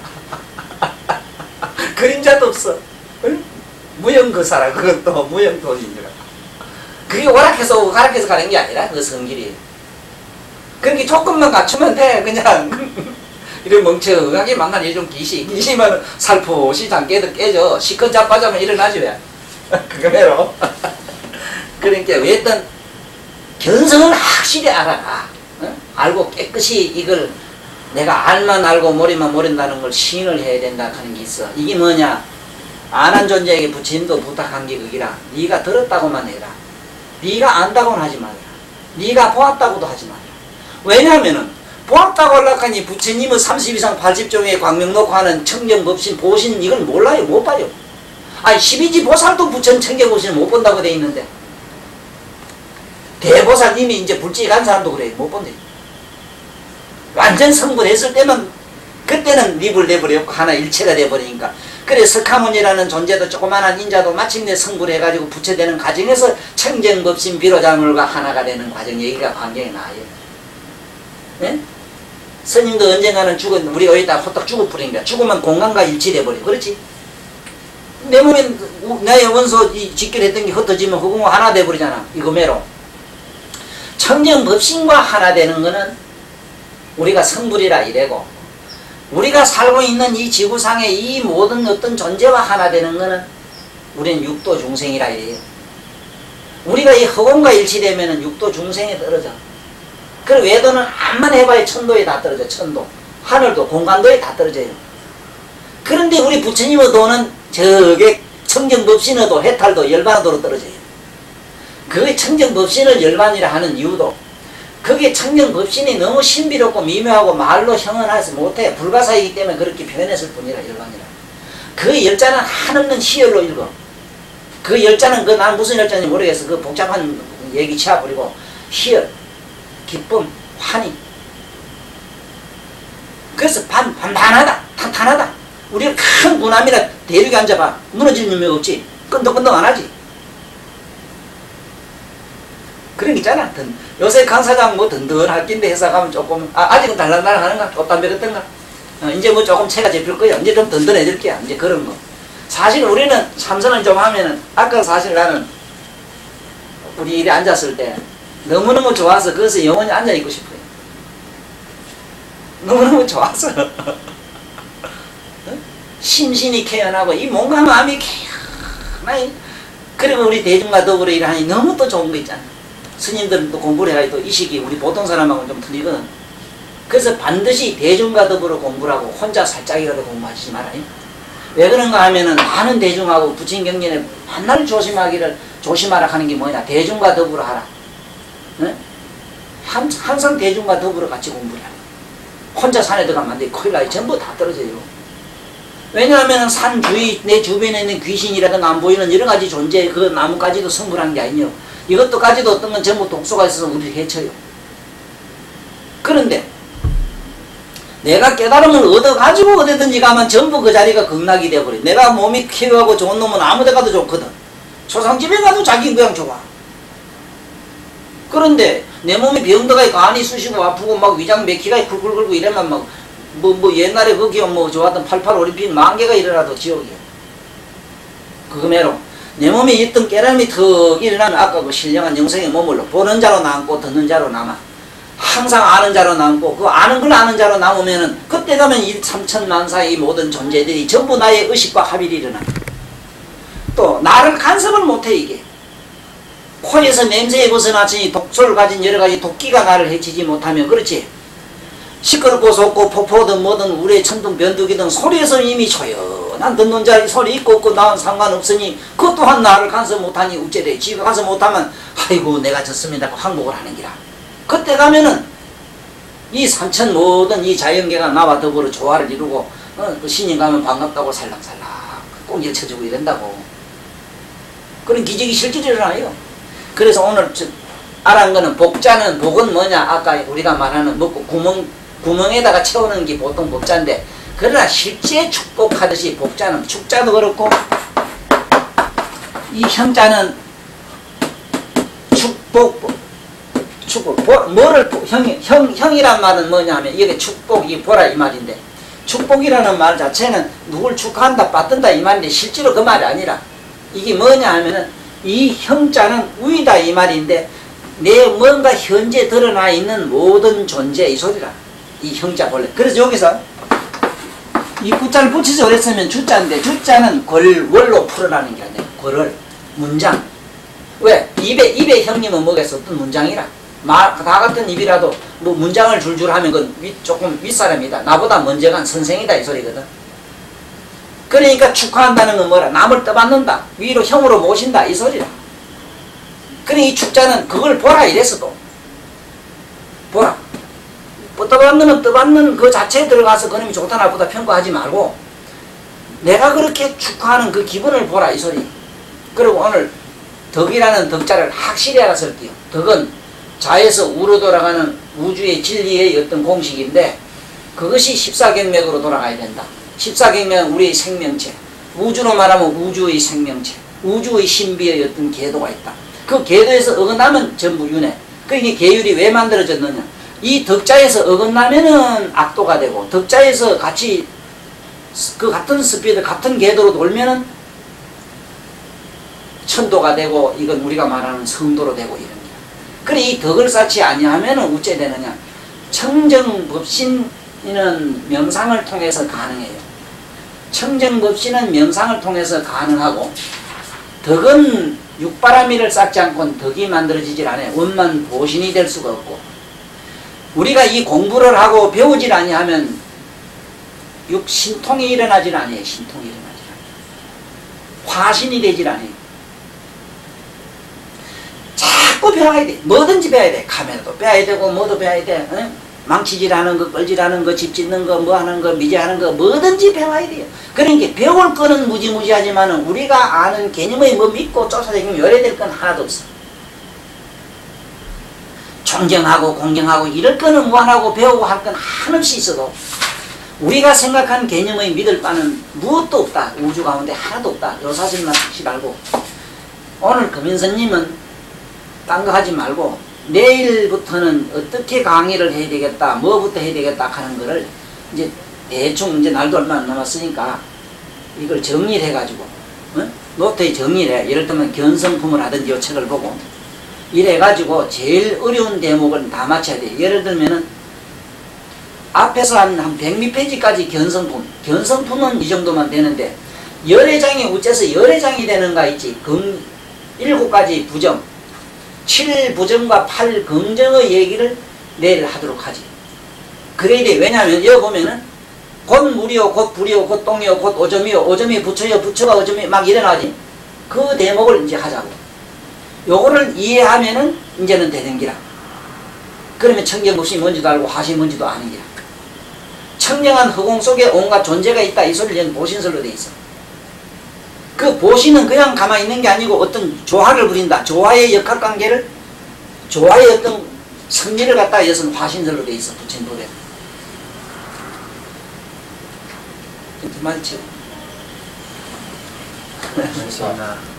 그림자도 없어. 무형거사라. 그것도 무형도인이라. 그게 오락해서 가락해서 가는 게 아니라 그 성질이. 그렇게 조금만 갖추면 돼. 그냥 이런 멍청하게 만난 일종 기시면 살포시 잠깨도 깨져. 시큰 자빠자면 일어나지 왜. 그거매로. 그러니까 왜든 견성을 확실히 알아라. 알고 깨끗이 이걸 내가 알만 알고 모르만 모른다는 걸 시인을 해야 된다 하는 게 있어. 이게 뭐냐? 안한 존재에게 부처님도 부탁한 게 그기라. 네가 들었다고만 해라. 네가 안다고는 하지 말라. 네가 보았다고도 하지 말라. 왜냐하면은 보았다고 하려하니 부처님의 32상 80종의 광명 놓고 하는 청정법신 보신 이걸 몰라요. 못 봐요. 아니 12지 보살도 부처님 청정법신을 못 본다고 돼 있는데 대보살님이 이제 불지에 간 사람도 그래. 못 본대. 완전 성불했을 때만 그때는 립을 내버렸고 하나 일체가 돼버리니까. 그래 석가모니라는 존재도 조그만한 인자도 마침내 성불해가지고 부처되는 과정에서 청정법신 비로자물과 하나가 되는 과정 얘기가 광경에 나와요. 네? 스님도 언젠가는 우리 어디다 호떡 죽어버린 거야. 죽으면 공간과 일치돼버려. 그렇지? 내 몸에 나의 원소 직결했던 게 흩어지면 그거 하나 돼버리잖아. 이거 매로. 청정법신과 하나 되는 거는 우리가 성불이라 이래고 우리가 살고 있는 이 지구상의 이 모든 어떤 존재와 하나 되는 거는 우리는 육도 중생이라 이래요. 우리가 이 허공과 일치되면 육도 중생에 떨어져. 그리고 외도는 암만 해봐야 천도에 다 떨어져. 천도. 하늘도 공간도에 다 떨어져요. 그런데 우리 부처님의 도는 저게 청정법신의 도, 해탈도, 열반의 도로 떨어져요. 그 청정법신을 열반이라 하는 이유도 그게 청정법신이 너무 신비롭고 미묘하고 말로 형언하지 못해. 불가사이기 때문에 그렇게 표현했을 뿐이라 열반이라. 그 열자는 한없는 희열로 읽어. 그 열자는 난 무슨 열자인지 모르겠어. 그 복잡한 얘기 치워버리고 희열, 기쁨, 환희. 그래서 반반하다, 탄탄하다. 우리가 큰 군함이라 대륙에 앉아봐. 무너질 놈이 없지. 끈덕끈덕 안 하지. 그런 게 있잖아. 요새 강사장 뭐 든든할 낀데 회사 가면 조금 아직은 달랑달랑 하는가? 꽃담배 같은가? 이제 뭐 조금 체가 잡힐 거야. 이제 좀 든든해질 거야. 이제 그런 거. 사실 우리는 참선을 좀 하면은 아까 사실 나는 우리 일에 앉았을 때 너무너무 좋아서 그것에 영원히 앉아있고 싶어요. 너무너무 좋아서 심신이 개연하고 이 몸과 마음이 개연하니 그리고 우리 대중과 더불어 일하니 너무 또 좋은 거 있잖아. 스님들은 또 공부를 해야 또 이 시기 우리 보통 사람하고는 좀 틀리거든. 그래서 반드시 대중과 더불어 공부를 하고 혼자 살짝이라도 공부하지 말아요. 왜 그런가 하면은 많은 대중하고 부처님 경전에 만날 조심하라 하는 게 뭐냐. 대중과 더불어 하라. 네? 항상 대중과 더불어 같이 공부를 해라. 혼자 산에 들어가면 안 돼. 큰일 나요. 전부 다 떨어져요. 왜냐하면 산 주위 내 주변에 있는 귀신이라든가 안 보이는 여러 가지 존재 그 나무까지도 성불한 게 아니에요. 이것도까지도 어떤 건 전부 독소가 있어서 우리를 해쳐요. 그런데 내가 깨달음을 얻어가지고 어디든지 가면 전부 그 자리가 극락이 돼버려. 내가 몸이 쾌유하고 좋은 놈은 아무 데 가도 좋거든. 초상집에 가도 자기 그냥 좋아. 그런데 내 몸에 병도가 있고 안이 쑤시고 아프고 막 위장 맥히가 굴굴 굴고 이러면 막 뭐 옛날에 거기 뭐 좋았던 88 올림픽 만개가 일어나도 지옥이야. 그거매로 내 몸에 있던 깨달음이 턱 일어나면 아까 그 신령한 영성의 몸을 보는 자로 남고 듣는 자로 남아. 항상 아는 자로 남고 그 아는 걸 아는 자로 남으면은 그때 가면 이 삼천만사의 이 모든 존재들이 전부 나의 의식과 합일이 일어나. 또 나를 간섭을 못해. 이게 코에서 냄새에 벗어나지 독소를 가진 여러가지 독기가 나를 해치지 못하면 그렇지. 시끄럽고 솟고 폭포든 뭐든 우리의 천둥 변두기든 소리에서 이미 조연한 듣는 자의 소리 있고 없고 나는 상관없으니 그 또한 나를 간섭 못하니 우째래. 지가 간섭 못하면 아이고 내가 졌습니다 항복을 하는 기라. 그때 가면은 이 삼천 모든 이 자연계가 나와 더불어 조화를 이루고 그 신인 가면 반갑다고 살랑살랑 꽁지를 쳐주고 이런다고. 그런 기적이 실제로 일어나요. 그래서 오늘 알아한 거는 복자는 복은 뭐냐 아까 우리가 말하는 먹고 구멍에다가 채우는 게 보통 복자인데 그러나 실제 축복하듯이 복자는 축자도 그렇고 이 형자는 뭐를 형이란 말은 뭐냐면 이게 축복이 보라 이 말인데 축복이라는 말 자체는 누굴 축하한다 받든다 이 말인데 실제로 그 말이 아니라 이게 뭐냐 하면은 이 형자는 우이다 이 말인데 내 뭔가 현재 드러나 있는 모든 존재 이 소리라. 이 형자 본래. 그래서 여기서 이 구자를 붙이서 그랬으면 주자인데 주자는 월로 풀어라는 게 아니에요. 월을 문장. 왜? 입에 형님은 뭐겠어? 어떤 문장이라. 다 같은 입이라도 뭐 문장을 줄줄 하면 그건 조금 윗사람이다. 나보다 먼저 간 선생이다 이 소리거든. 그러니까 축하한다는 건 뭐라? 남을 떠받는다. 위로 형으로 모신다 이 소리라. 그러니 이 축자는 그걸 보라 이랬어도 보라. 떠받는 그 자체에 들어가서 그놈이 좋다 나쁘다 평가하지 말고 내가 그렇게 축하하는 그 기분을 보라 이 소리. 그리고 오늘 덕이라는 덕자를 확실히 알아설게요. 덕은 자에서 우로 돌아가는 우주의 진리의 어떤 공식인데 그것이 14경맥으로 돌아가야 된다. 14경맥은 우리의 생명체, 우주로 말하면 우주의 생명체, 우주의 신비의 어떤 궤도가 있다. 그 궤도에서 어긋나면 전부 윤회. 그러니까 계율이 왜 만들어졌느냐. 이 덕자에서 어긋나면은 악도가 되고 덕자에서 같이 그 같은 스피드 같은 궤도로 돌면은 천도가 되고 이건 우리가 말하는 성도로 되고 이런 거야. 그래 이 덕을 쌓지 아니하면은 어째 되느냐. 청정법신은 명상을 통해서 가능해요. 청정법신은 명상을 통해서 가능하고 덕은 육바라미를 쌓지 않고는 덕이 만들어지질 않아요. 원만 보신이 될 수가 없고 우리가 이 공부를 하고 배우질 아니하면 신통이 일어나질 않아요. 신통이 일어나질 않아요. 화신이 되질 않아요. 자꾸 배워야 돼. 뭐든지 배워야 돼. 카메라도 배워야 되고 뭐도 배워야 돼. 응? 망치질하는 거, 끌질하는 거, 집 짓는 거, 뭐 하는 거, 미제하는 거 뭐든지 배워야 돼요. 그러니까 배울 거는 무지무지하지만 우리가 아는 개념의 뭐 믿고 쫓아다니면 열애될 건 하나도 없어. 존경하고 공경하고 이럴 거는 무한하고 배우고 할 건 한없이 있어도 우리가 생각한 개념의 믿을 바는 무엇도 없다. 우주 가운데 하나도 없다. 요 사실만 확실하고 오늘 금인선님은 딴 거 하지 말고 내일부터는 어떻게 강의를 해야 되겠다, 뭐부터 해야 되겠다 하는 거를 이제 대충 이제 날도 얼마 안 남았으니까 이걸 정리를 해가지고 노트에 정리를 해. 예를 들면 견성품을 하든지 이 책을 보고 이래가지고 제일 어려운 대목을 다 맞춰야 돼. 예를 들면은 앞에서 한 100몇 페이지까지 견성품. 견성품은 이 정도만 되는데 열애장이 어째서 열애장이 되는가 있지. 7가지 부정 7부정과 8긍정의 얘기를 내일 하도록 하지. 그래야 돼. 왜냐하면 여기 보면은 곧 물이요 곧 불이요 곧 똥이요 곧 오점이요 오점이 부처요 부처가 오점이 막 일어나지. 그 대목을 이제 하자고. 요거를 이해하면은 이제는 되는 기라. 그러면 청정법이 뭔지도 알고 화신이 뭔지도 아는 기라. 청정한 허공 속에 온갖 존재가 있다 이 소리를 보신설로 돼 있어. 그 보신은 그냥 가만히 있는 게 아니고 어떤 조화를 부린다. 조화의 역학관계를 조화의 어떤 성질을 갖다 이것은 화신설로 돼 있어. 부처님법에. 그만 쳐. 감사합니다.